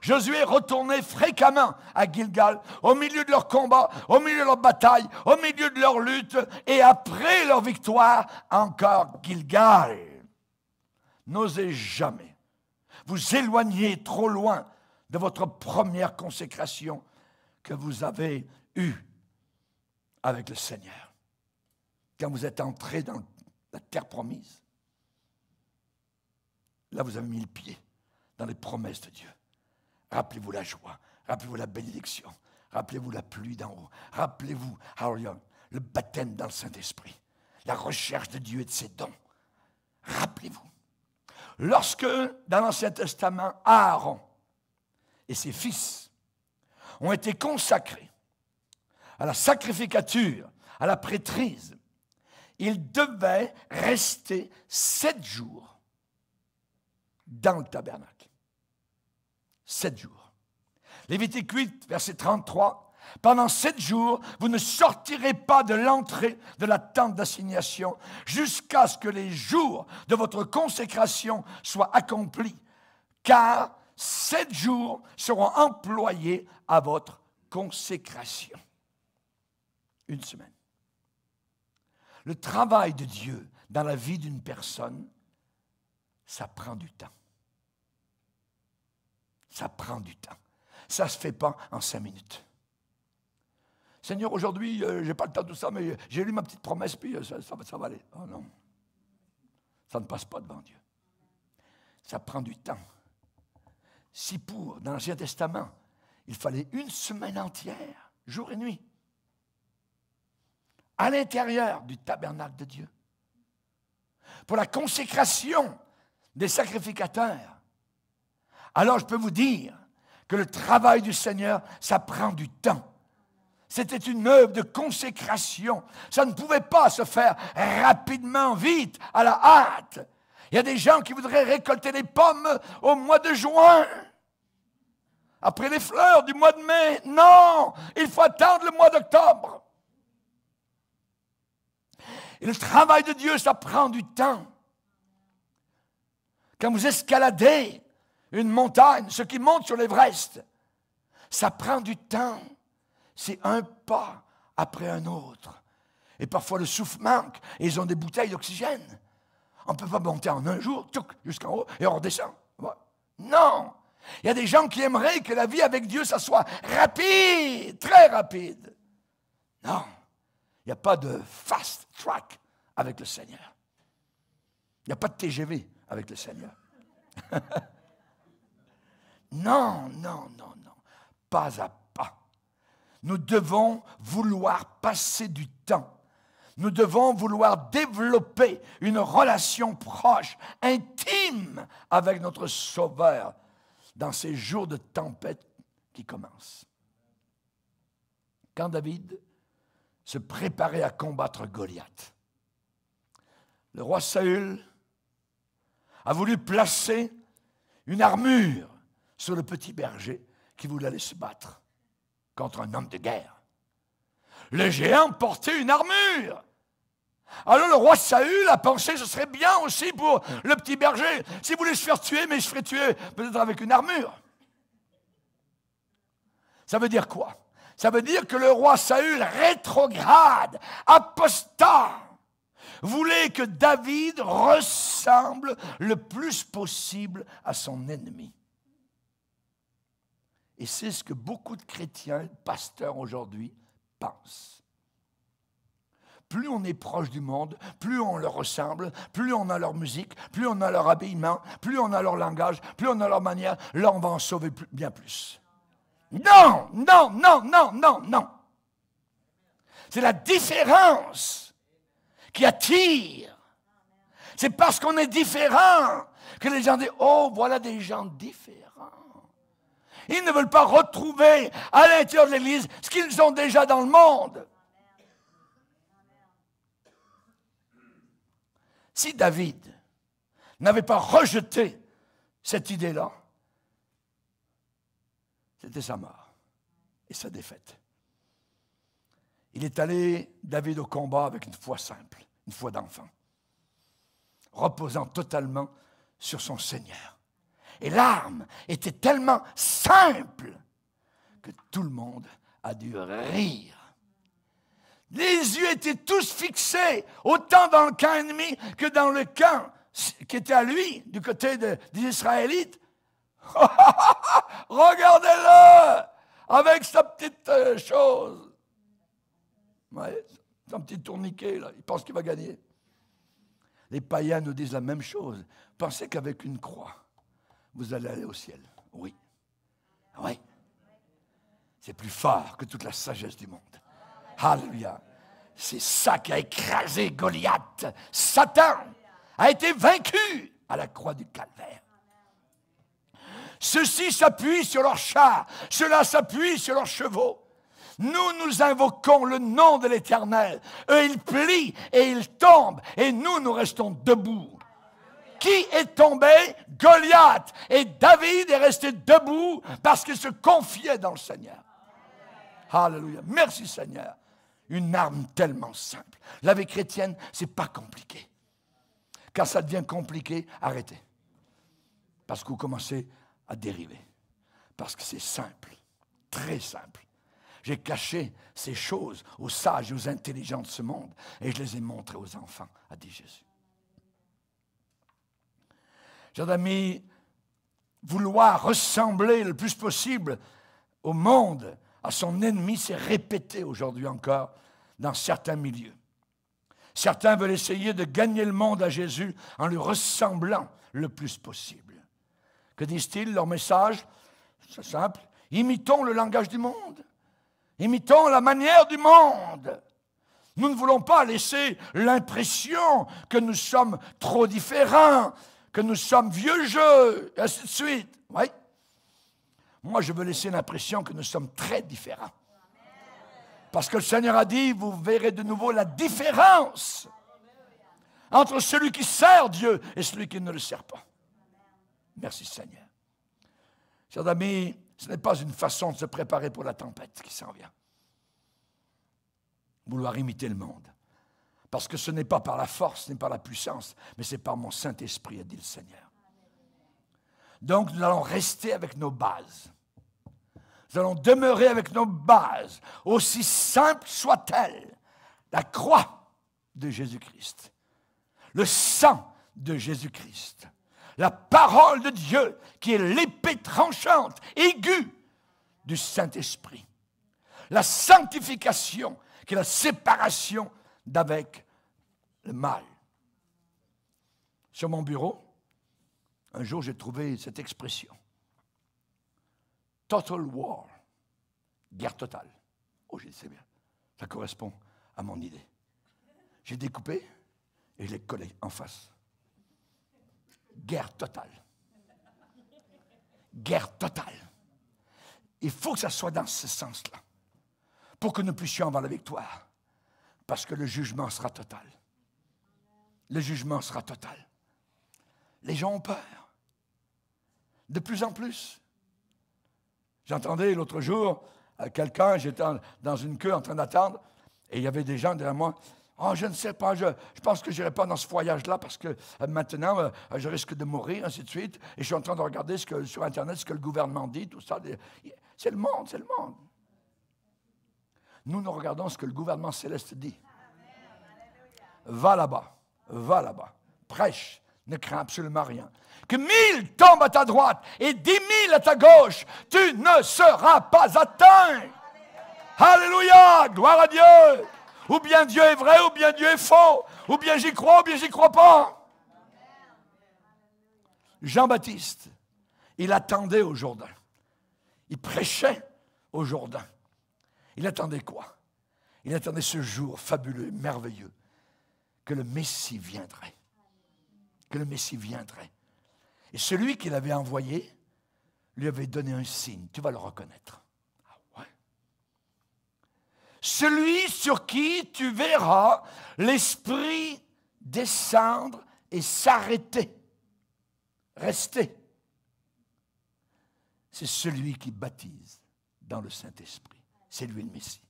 [SPEAKER 1] Josué retournait fréquemment à Gilgal, au milieu de leurs combats, au milieu de leurs batailles, au milieu de leurs luttes, et après leur victoire, encore Gilgal. N'osez jamais vous éloigner trop loin de votre première consécration que vous avez eue avec le Seigneur. Quand vous êtes entré dans la terre promise, là vous avez mis le pied dans les promesses de Dieu. Rappelez-vous la joie, rappelez-vous la bénédiction, rappelez-vous la pluie d'en haut, rappelez-vous le baptême dans le Saint-Esprit, la recherche de Dieu et de ses dons. Rappelez-vous. Lorsque, dans l'Ancien Testament, Aaron et ses fils ont été consacrés à la sacrificature, à la prêtrise, ils devaient rester 7 jours dans le tabernacle. 7 jours. Lévitique 8, verset 33. Pendant 7 jours, vous ne sortirez pas de l'entrée de la tente d'assignation jusqu'à ce que les jours de votre consécration soient accomplis, car 7 jours seront employés à votre consécration. Une semaine. Le travail de Dieu dans la vie d'une personne, ça prend du temps. Ça prend du temps. Ça ne se fait pas en 5 minutes. Seigneur, aujourd'hui, je n'ai pas le temps de tout ça, mais j'ai lu ma petite promesse, puis ça va aller. Oh non. Ça ne passe pas devant Dieu. Ça prend du temps. Si dans l'Ancien Testament, il fallait 1 semaine entière, jour et nuit, à l'intérieur du tabernacle de Dieu, pour la consécration des sacrificateurs, alors je peux vous dire que le travail du Seigneur, ça prend du temps. C'était une œuvre de consécration. Ça ne pouvait pas se faire rapidement, vite, à la hâte. Il y a des gens qui voudraient récolter les pommes au mois de juin, après les fleurs du mois de mai. Non, il faut attendre le mois d'octobre. Et le travail de Dieu, ça prend du temps. Quand vous escaladez une montagne, ceux qui montent sur l'Everest, ça prend du temps. C'est un pas après un autre. Et parfois le souffle manque et ils ont des bouteilles d'oxygène. On ne peut pas monter en un jour, jusqu'en haut, et on redescend. Non! Il y a des gens qui aimeraient que la vie avec Dieu, ça soit rapide, très rapide. Non, il n'y a pas de fast track avec le Seigneur. Il n'y a pas de TGV avec le Seigneur. Non, non, non, non. Pas à pas. Nous devons vouloir passer du temps. Nous devons vouloir développer une relation proche, intime avec notre Sauveur dans ces jours de tempête qui commencent. Quand David se préparait à combattre Goliath, le roi Saül a voulu placer une armure sur le petit berger qui voulait aller se battre contre un homme de guerre. Le géant portait une armure. Alors le roi Saül a pensé que ce serait bien aussi pour le petit berger. S'il voulait se faire tuer, mais il se ferait tuer peut-être avec une armure. Ça veut dire quoi? Ça veut dire que le roi Saül, rétrograde, apostat, voulait que David ressemble le plus possible à son ennemi. Et c'est ce que beaucoup de chrétiens, pasteurs aujourd'hui, pensent. Plus on est proche du monde, plus on leur ressemble, plus on a leur musique, plus on a leur habillement, plus on a leur langage, plus on a leur manière, là on va en sauver bien plus. Non, non, non, non, non, non. C'est la différence qui attire. C'est parce qu'on est différent que les gens disent « Oh, voilà des gens différents ». Ils ne veulent pas retrouver à l'intérieur de l'Église ce qu'ils ont déjà dans le monde. Si David n'avait pas rejeté cette idée-là, c'était sa mort et sa défaite. Il est allé, David, au combat avec une foi simple, une foi d'enfant. reposant totalement sur son Seigneur. Et l'arme était tellement simple que tout le monde a dû rire. Les yeux étaient tous fixés, autant dans le camp ennemi que dans le camp qui était à lui, du côté des Israélites. Regardez-le avec sa petite chose. Ouais, son petit tourniquet, là. Il pense qu'il va gagner. Les païens nous disent la même chose. Pensez qu'avec une croix, vous allez aller au ciel. Oui. Oui. C'est plus fort que toute la sagesse du monde. Alléluia. C'est ça qui a écrasé Goliath. Satan a été vaincu à la croix du Calvaire. Ceux-ci s'appuient sur leurs chars, ceux-là s'appuient sur leurs chevaux. Nous invoquons le nom de l'Éternel. Eux, ils plient et ils tombent, et nous restons debout. Qui est tombé? Goliath. Et David est resté debout parce qu'il se confiait dans le Seigneur. Alléluia. Merci Seigneur. Une arme tellement simple. La vie chrétienne, c'est pas compliqué. Quand ça devient compliqué, arrêtez. Parce que vous commencez à dériver. Parce que c'est simple. Très simple. J'ai caché ces choses aux sages et aux intelligents de ce monde et je les ai montrées aux enfants, a dit Jésus. Chers amis, vouloir ressembler le plus possible au monde, à son ennemi, c'est répété aujourd'hui encore dans certains milieux. Certains veulent essayer de gagner le monde à Jésus en lui ressemblant le plus possible. Que disent-ils? Leur message, c'est simple, imitons le langage du monde. Imitons la manière du monde. Nous ne voulons pas laisser l'impression que nous sommes trop différents, que nous sommes vieux jeux, et ainsi de suite. Oui. Moi, je veux laisser l'impression que nous sommes très différents. Parce que le Seigneur a dit, vous verrez de nouveau la différence entre celui qui sert Dieu et celui qui ne le sert pas. Merci Seigneur. Chers amis, ce n'est pas une façon de se préparer pour la tempête qui s'en vient. Vouloir imiter le monde. Parce que ce n'est pas par la force, ce n'est pas la puissance, mais c'est par mon Saint-Esprit, a dit le Seigneur. Donc nous allons rester avec nos bases. Nous allons demeurer avec nos bases, aussi simples soient-elles. La croix de Jésus-Christ, le sang de Jésus-Christ, la parole de Dieu qui est l'épée tranchante, aiguë du Saint-Esprit, la sanctification qui est la séparation d'avec le mal. Sur mon bureau, un jour j'ai trouvé cette expression. Total war, guerre totale. Oh, j'ai dit, c'est bien, ça correspond à mon idée. J'ai découpé et je l'ai collé en face. Guerre totale. Guerre totale. Il faut que ça soit dans ce sens-là, pour que nous puissions avoir la victoire, parce que le jugement sera total. Le jugement sera total. Les gens ont peur. De plus en plus. J'entendais l'autre jour quelqu'un, j'étais dans une queue en train d'attendre, et il y avait des gens derrière moi. Oh, je ne sais pas, je pense que je n'irai pas dans ce voyage-là parce que maintenant, je risque de mourir, ainsi de suite. Et je suis en train de regarder sur Internet ce que le gouvernement dit, tout ça. C'est le monde, c'est le monde. Nous regardons ce que le gouvernement céleste dit. Va là-bas, prêche, ne crains absolument rien. Que 1000 tombent à ta droite et 10 000 à ta gauche, tu ne seras pas atteint. Alléluia, gloire à Dieu. Ou bien Dieu est vrai, ou bien Dieu est faux. Ou bien j'y crois, ou bien j'y crois pas. Jean-Baptiste, il attendait au Jourdain. Il prêchait au Jourdain. Il attendait quoi? Il attendait ce jour fabuleux, merveilleux, que le Messie viendrait. Que le Messie viendrait. Et celui qu'il avait envoyé lui avait donné un signe. Tu vas le reconnaître. Ah ouais. Celui sur qui tu verras l'Esprit descendre et s'arrêter. Rester. C'est celui qui baptise dans le Saint-Esprit. C'est lui le Messie.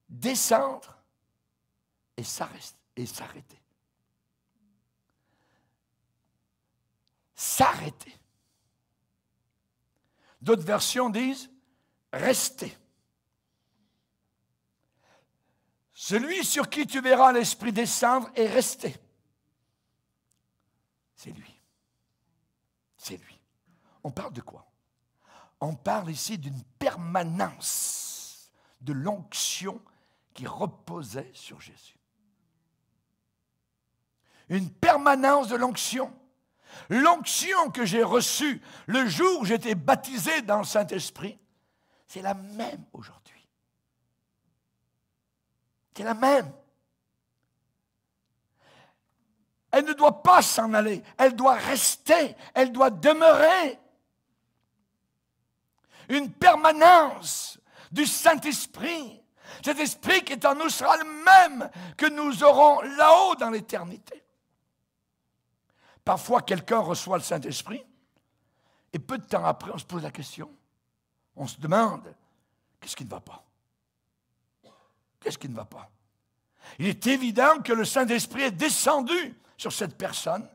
[SPEAKER 1] Descendre et s'arrêter. S'arrêter. D'autres versions disent rester. Celui sur qui tu verras l'Esprit descendre et rester. C'est lui. C'est lui. On parle de quoi? On parle ici d'une permanence de l'onction qui reposait sur Jésus. Une permanence de l'onction. L'onction que j'ai reçue le jour où j'étais baptisé dans le Saint-Esprit, c'est la même aujourd'hui. C'est la même. Elle ne doit pas s'en aller, elle doit rester, elle doit demeurer. Une permanence du Saint-Esprit. Cet esprit qui est en nous sera le même que nous aurons là-haut dans l'éternité. Parfois, quelqu'un reçoit le Saint-Esprit et peu de temps après, on se pose la question. On se demande, qu'est-ce qui ne va pas? Qu'est-ce qui ne va pas? Il est évident que le Saint-Esprit est descendu sur cette personne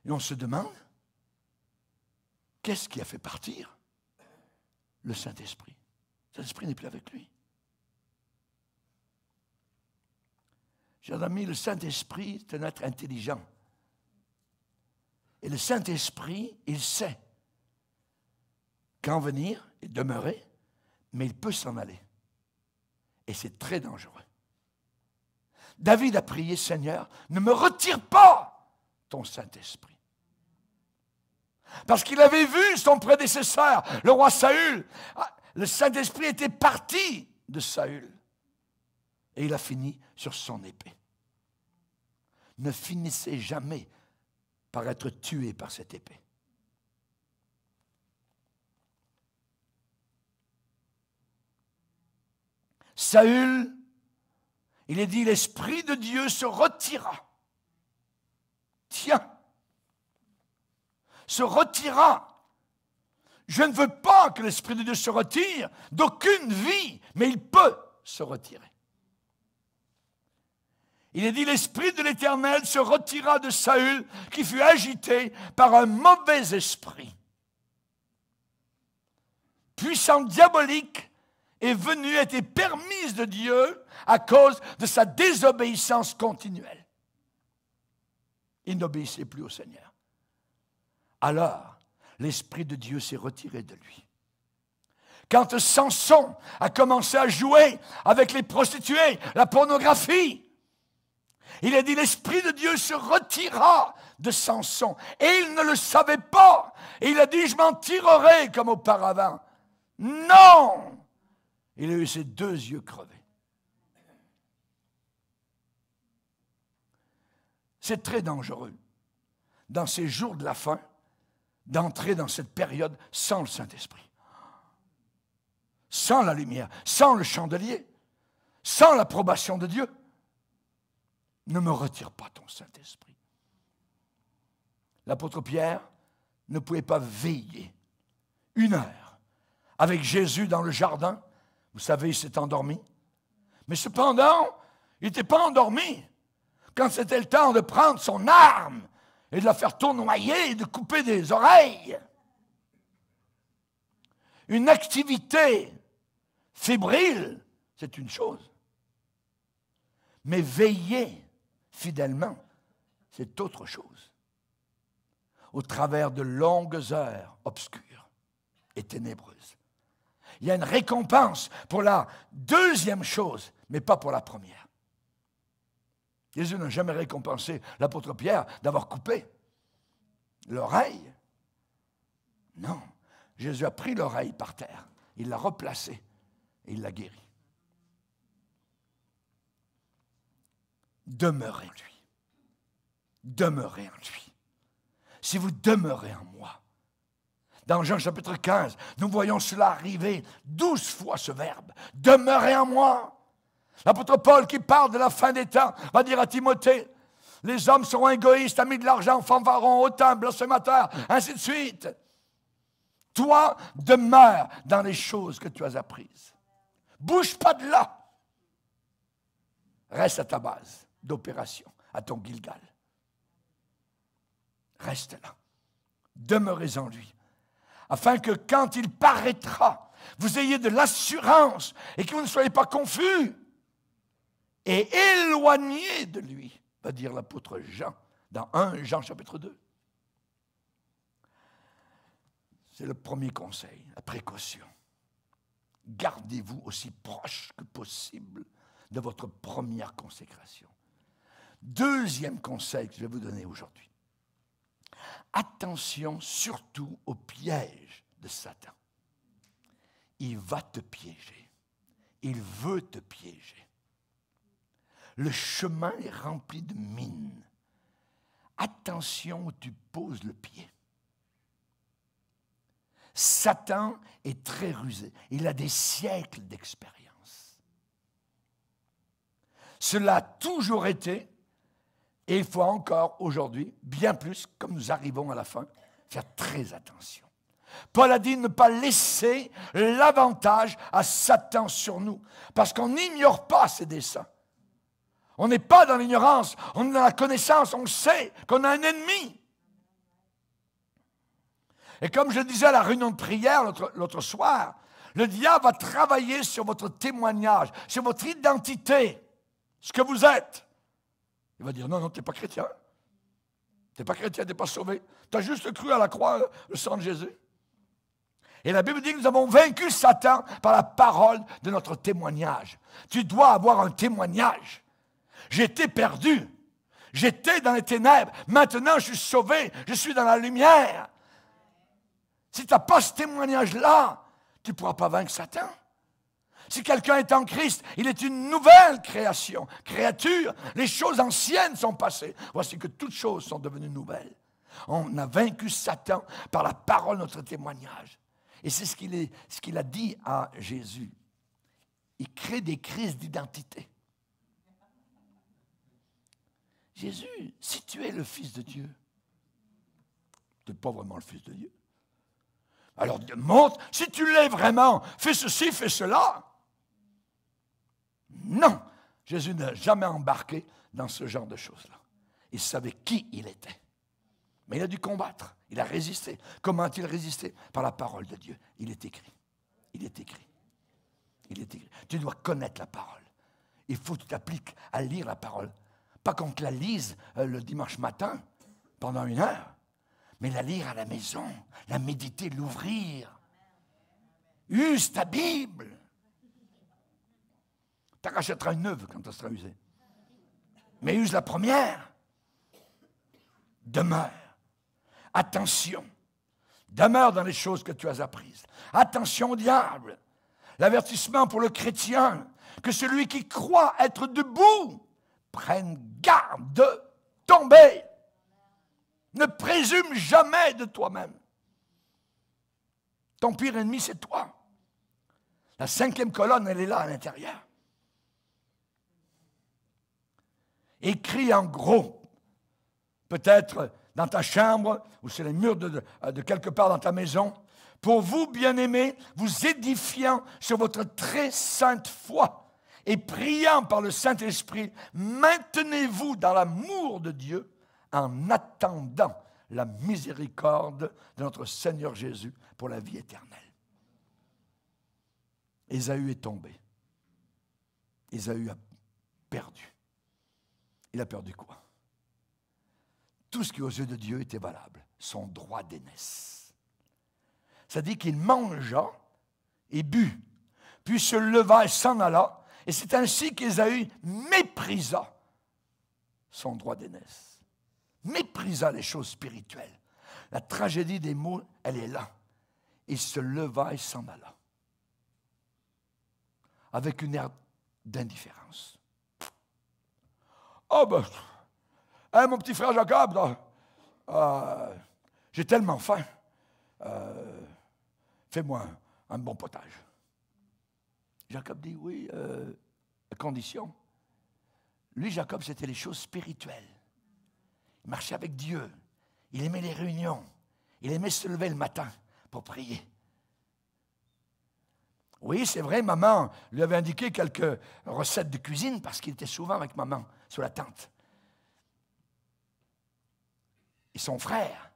[SPEAKER 1] et on se demande, qu'est-ce qui a fait partir le Saint-Esprit? Le Saint-Esprit n'est plus avec lui. Chers amis, le Saint-Esprit, c'est un être intelligent. Et le Saint-Esprit, il sait quand venir et demeurer, mais il peut s'en aller. Et c'est très dangereux. David a prié, Seigneur, ne me retire pas ton Saint-Esprit. Parce qu'il avait vu son prédécesseur, le roi Saül. Le Saint-Esprit était parti de Saül. Et il a fini sur son épée. Ne finissez jamais par être tué par cette épée. Saül, il est dit, l'Esprit de Dieu se retira. Tiens, se retira. Je ne veux pas que l'Esprit de Dieu se retire d'aucune vie, mais il peut se retirer. Il est dit, l'Esprit de l'Éternel se retira de Saül, qui fut agité par un mauvais esprit. Puissance diabolique est venue, a été permise de Dieu à cause de sa désobéissance continuelle. Il n'obéissait plus au Seigneur. Alors, l'Esprit de Dieu s'est retiré de lui. Quand Samson a commencé à jouer avec les prostituées, la pornographie, il a dit, l'Esprit de Dieu se retira de Samson. Et il ne le savait pas. Et il a dit, je m'en tirerai comme auparavant. Non! Il a eu ses 2 yeux crevés. C'est très dangereux, dans ces jours de la fin, d'entrer dans cette période sans le Saint-Esprit. Sans la lumière, sans le chandelier, sans l'approbation de Dieu. Ne me retire pas ton Saint-Esprit. L'apôtre Pierre ne pouvait pas veiller 1 heure avec Jésus dans le jardin. Vous savez, il s'est endormi. Mais cependant, il n'était pas endormi quand c'était le temps de prendre son arme et de la faire tournoyer et de couper des oreilles. Une activité fébrile, c'est une chose. Mais veiller fidèlement, c'est autre chose. Au travers de longues heures obscures et ténébreuses. Il y a une récompense pour la 2e chose, mais pas pour la première. Jésus n'a jamais récompensé l'apôtre Pierre d'avoir coupé l'oreille. Non, Jésus a pris l'oreille par terre, il l'a replacée et il l'a guéri. Demeurez en lui. Demeurez en lui. Si vous demeurez en moi. Dans Jean chapitre 15, nous voyons cela arriver 12 fois ce verbe. Demeurez en moi. L'apôtre Paul qui parle de la fin des temps va dire à Timothée, les hommes seront égoïstes, amis de l'argent, fanfarons, hautains, blasphémateurs, ainsi de suite. Toi, demeure dans les choses que tu as apprises. Bouge pas de là. reste à ta base d'opération, à ton Gilgal. Reste là. Demeurez en lui. Afin que quand il paraîtra, vous ayez de l'assurance et que vous ne soyez pas confus et éloignés de lui, va dire l'apôtre Jean dans 1 Jean chapitre 2. C'est le premier conseil, la précaution. Gardez-vous aussi proche que possible de votre première consécration. Deuxième conseil que je vais vous donner aujourd'hui. Attention surtout au piège de Satan. Il va te piéger. Il veut te piéger. Le chemin est rempli de mines. Attention où tu poses le pied. Satan est très rusé. Il a des siècles d'expérience. Cela a toujours été, et il faut encore aujourd'hui, bien plus, comme nous arrivons à la fin, faire très attention. Paul a dit ne pas laisser l'avantage à Satan sur nous, parce qu'on n'ignore pas ses desseins. On n'est pas dans l'ignorance, on est dans la connaissance, on sait qu'on a un ennemi. Et comme je le disais à la réunion de prière l'autre soir, le diable va travailler sur votre témoignage, sur votre identité, ce que vous êtes. Il va dire, non, tu n'es pas chrétien. Tu n'es pas chrétien, tu n'es pas sauvé. Tu as juste cru à la croix, le sang de Jésus. Et la Bible dit que nous avons vaincu Satan par la parole de notre témoignage. Tu dois avoir un témoignage. J'étais perdu. J'étais dans les ténèbres. Maintenant, je suis sauvé. Je suis dans la lumière. Si tu n'as pas ce témoignage-là, tu ne pourras pas vaincre Satan. Si quelqu'un est en Christ, il est une nouvelle créature. Les choses anciennes sont passées. Voici que toutes choses sont devenues nouvelles. On a vaincu Satan par la parole de notre témoignage. Et c'est ce qu'il a dit à Jésus. Il crée des crises d'identité. Jésus, si tu es le Fils de Dieu, tu n'es pas vraiment le Fils de Dieu. Alors montre, si tu l'es vraiment, fais ceci, fais cela. Non, Jésus n'a jamais embarqué dans ce genre de choses-là. Il savait qui il était. Mais il a dû combattre, il a résisté. Comment a-t-il résisté? Par la parole de Dieu. Il est écrit. Il est écrit. Il est écrit. Tu dois connaître la parole. Il faut que tu t'appliques à lire la parole. Pas qu'on te la lise le dimanche matin, pendant 1 heure. Mais la lire à la maison, la méditer, l'ouvrir. Use ta Bible. Tu rachèteras une neuve quand elle sera usée. Mais use la première. Demeure. Attention. Demeure dans les choses que tu as apprises. Attention au diable. L'avertissement pour le chrétien, que celui qui croit être debout prenne garde de tomber. Ne présume jamais de toi-même. Ton pire ennemi, c'est toi. La 5e colonne, elle est là à l'intérieur. Écris en gros, peut-être dans ta chambre ou sur les murs de quelque part dans ta maison, pour vous, bien-aimés, vous édifiant sur votre très sainte foi et priant par le Saint-Esprit, maintenez-vous dans l'amour de Dieu en attendant la miséricorde de notre Seigneur Jésus pour la vie éternelle. Ésaü est tombé. Ésaü a perdu. Il a perdu quoi? Tout ce qui aux yeux de Dieu était valable, son droit d'aînesse. Ça dit qu'il mangea et but, puis se leva et s'en alla, et c'est ainsi qu'Ésaü méprisa son droit d'aînesse. Méprisa les choses spirituelles. La tragédie des mots, elle est là. Il se leva et s'en alla. Avec une air d'indifférence. Oh ben, hey, mon petit frère Jacob, j'ai tellement faim. Fais-moi un bon potage. Jacob dit oui, à condition. Lui, Jacob, c'était les choses spirituelles. Il marchait avec Dieu. Il aimait les réunions. Il aimait se lever le matin pour prier. Oui, c'est vrai, maman lui avait indiqué quelques recettes de cuisine parce qu'il était souvent avec maman sur la tente. Et son frère,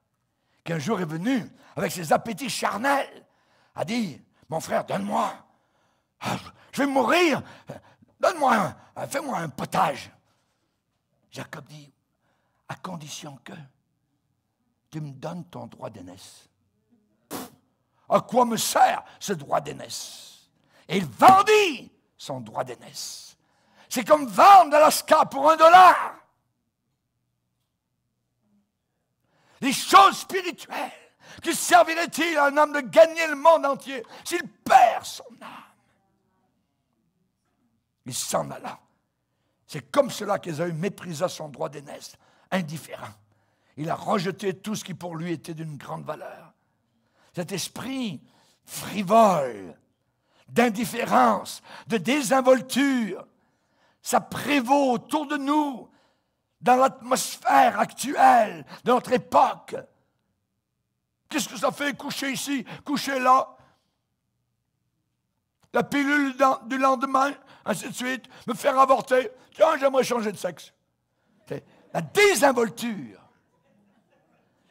[SPEAKER 1] qui un jour est venu avec ses appétits charnels, a dit, mon frère, donne-moi, je vais mourir, donne-moi, fais-moi un potage. Jacob dit, à condition que tu me donnes ton droit d'aînesse. À quoi me sert ce droit d'aînesse? Et il vendit son droit d'aînesse. C'est comme vendre l'Alaska pour $1. Les choses spirituelles, que servirait-il à un homme de gagner le monde entier s'il perd son âme? Il s'en alla. C'est comme cela qu'Ésaü méprisa son droit d'aînesse, indifférent. Il a rejeté tout ce qui pour lui était d'une grande valeur. Cet esprit frivole, d'indifférence, de désinvolture, ça prévaut autour de nous, dans l'atmosphère actuelle de notre époque. Qu'est-ce que ça fait coucher ici, coucher là? La pilule du lendemain, ainsi de suite, me faire avorter. Tiens, j'aimerais changer de sexe. C'est la désinvolture.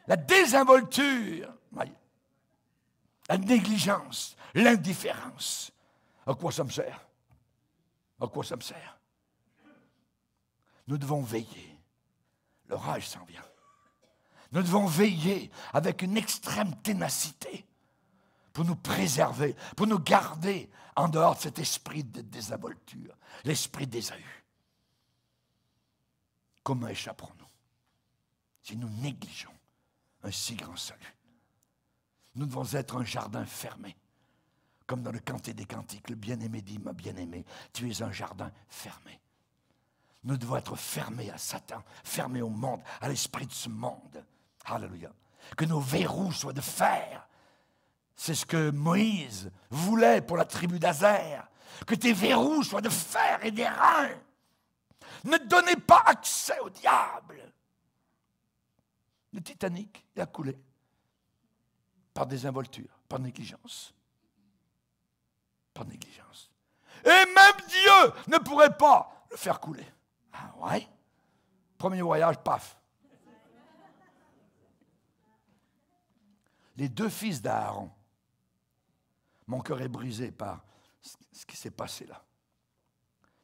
[SPEAKER 1] La désinvolture. La négligence, l'indifférence. À quoi ça me sert? À quoi ça me sert? Nous devons veiller. L'orage s'en vient. Nous devons veiller avec une extrême ténacité pour nous préserver, pour nous garder en dehors de cet esprit de désinvolture, l'esprit d'Ésaü. Comment échapperons-nous si nous négligeons un si grand salut? Nous devons être un jardin fermé, comme dans le Cantique des Cantiques. Le bien-aimé dit, ma bien-aimée, tu es un jardin fermé. Nous devons être fermés à Satan, fermés au monde, à l'esprit de ce monde. Alléluia. Que nos verrous soient de fer. C'est ce que Moïse voulait pour la tribu d'Azer. Que tes verrous soient de fer et d'airain. Ne donnez pas accès au diable. Le Titanic, il a coulé. Par désinvolture, par négligence. Par négligence. Et même Dieu ne pourrait pas le faire couler. Ah ouais? Premier voyage, paf. Les deux fils d'Aaron, mon cœur est brisé par ce qui s'est passé là.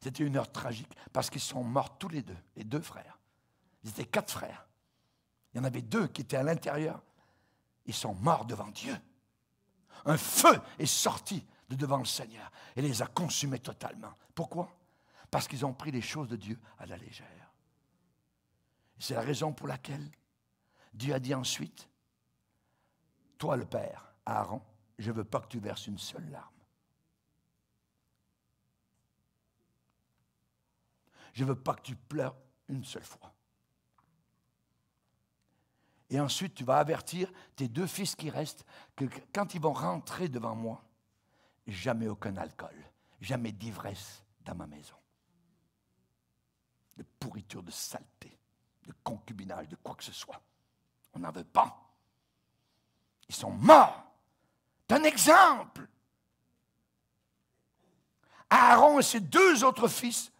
[SPEAKER 1] C'était une heure tragique parce qu'ils sont morts tous les deux frères. Ils étaient 4 frères. Il y en avait 2 qui étaient à l'intérieur. Ils sont morts devant Dieu. Un feu est sorti de devant le Seigneur et les a consumés totalement. Pourquoi? Parce qu'ils ont pris les choses de Dieu à la légère. C'est la raison pour laquelle Dieu a dit ensuite, toi le Père, Aaron, je ne veux pas que tu verses une seule larme. Je ne veux pas que tu pleures une seule fois. Et ensuite, tu vas avertir tes 2 fils qui restent que quand ils vont rentrer devant moi, jamais aucun alcool, jamais d'ivresse dans ma maison. De pourriture, de saleté, de concubinage, de quoi que ce soit. On n'en veut pas. Ils sont morts. C'est un exemple. Aaron et ses 2 autres fils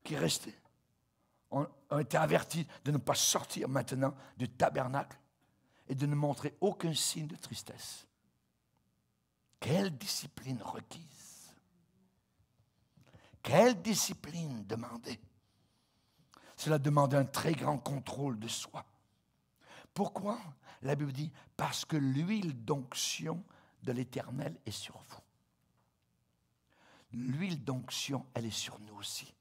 [SPEAKER 1] qui restaient ont été avertis de ne pas sortir maintenant du tabernacle et de ne montrer aucun signe de tristesse. Quelle discipline requise! Quelle discipline demandée! Cela demande un très grand contrôle de soi. Pourquoi? La Bible dit, parce que l'huile d'onction de l'Éternel est sur vous. L'huile d'onction, elle est sur nous aussi.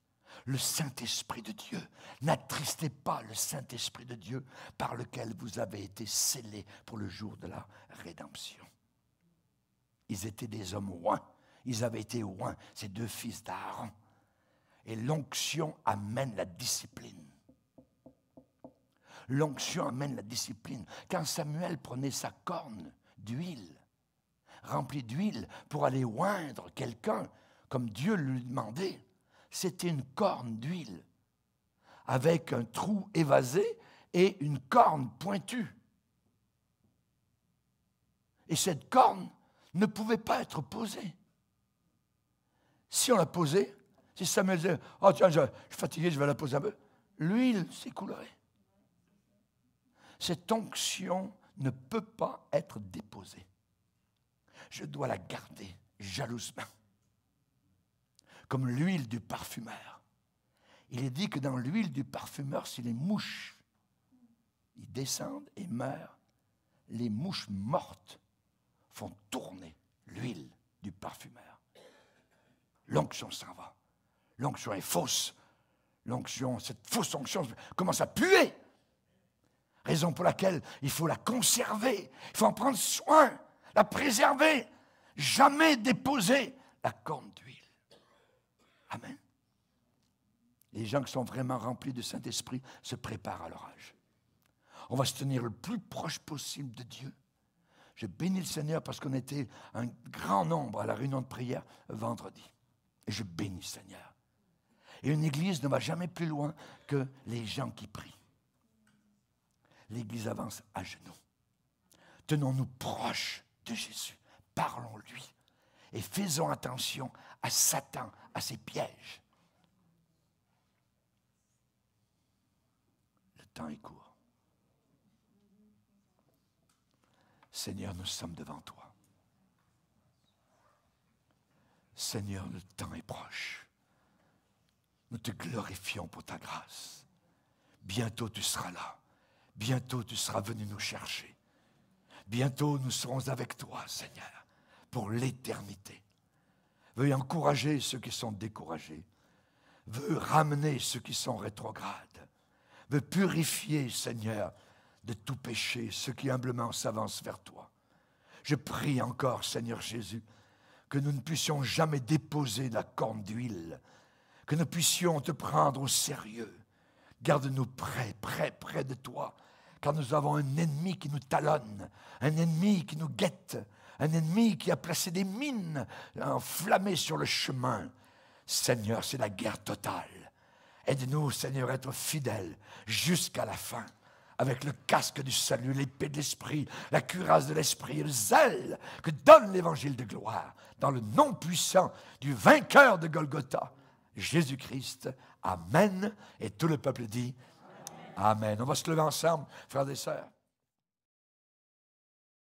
[SPEAKER 1] Le Saint-Esprit de Dieu. N'attristez pas le Saint-Esprit de Dieu par lequel vous avez été scellés pour le jour de la rédemption. Ils étaient des hommes oints. Ils avaient été oints, ces 2 fils d'Aaron. Et l'onction amène la discipline. L'onction amène la discipline. Quand Samuel prenait sa corne d'huile, remplie d'huile, pour aller oindre quelqu'un, comme Dieu lui demandait, c'était une corne d'huile avec un trou évasé et une corne pointue. Et cette corne ne pouvait pas être posée. Si on la posait, si Samuel disait, « Oh tiens, je suis fatigué, je vais la poser un peu », l'huile s'écoulerait. Cette onction ne peut pas être déposée. Je dois la garder jalousement. Comme l'huile du parfumeur. Il est dit que dans l'huile du parfumeur, si les mouches ils descendent et meurent, les mouches mortes font tourner l'huile du parfumeur. L'onction s'en va. L'onction est fausse. L'onction, cette fausse onction commence à puer. Raison pour laquelle il faut la conserver. Il faut en prendre soin, la préserver. Jamais déposer la corne d'huile. Amen. Les gens qui sont vraiment remplis du Saint-Esprit se préparent à l'orage. On va se tenir le plus proche possible de Dieu. Je bénis le Seigneur parce qu'on était un grand nombre à la réunion de prière vendredi. Et je bénis le Seigneur. Et une église ne va jamais plus loin que les gens qui prient. L'église avance à genoux. Tenons-nous proches de Jésus. Parlons-lui. Et faisons attention à Satan, à ses pièges. Le temps est court. Seigneur, nous sommes devant toi. Seigneur, le temps est proche. Nous te glorifions pour ta grâce. Bientôt tu seras là. Bientôt tu seras venu nous chercher. Bientôt nous serons avec toi, Seigneur, pour l'éternité. Veuille encourager ceux qui sont découragés. Veuille ramener ceux qui sont rétrogrades. Veuille purifier, Seigneur, de tout péché, ceux qui humblement s'avancent vers toi. Je prie encore, Seigneur Jésus, que nous ne puissions jamais déposer la corne d'huile, que nous puissions te prendre au sérieux. Garde-nous près de toi, car nous avons un ennemi qui nous talonne, un ennemi qui nous guette, un ennemi qui a placé des mines enflammées sur le chemin. Seigneur, c'est la guerre totale. Aide-nous, Seigneur, à être fidèles jusqu'à la fin, avec le casque du salut, l'épée de l'esprit, la cuirasse de l'esprit et le zèle que donne l'évangile de gloire, dans le nom puissant du vainqueur de Golgotha, Jésus-Christ. Amen. Et tout le peuple dit Amen. On va se lever ensemble, frères et sœurs.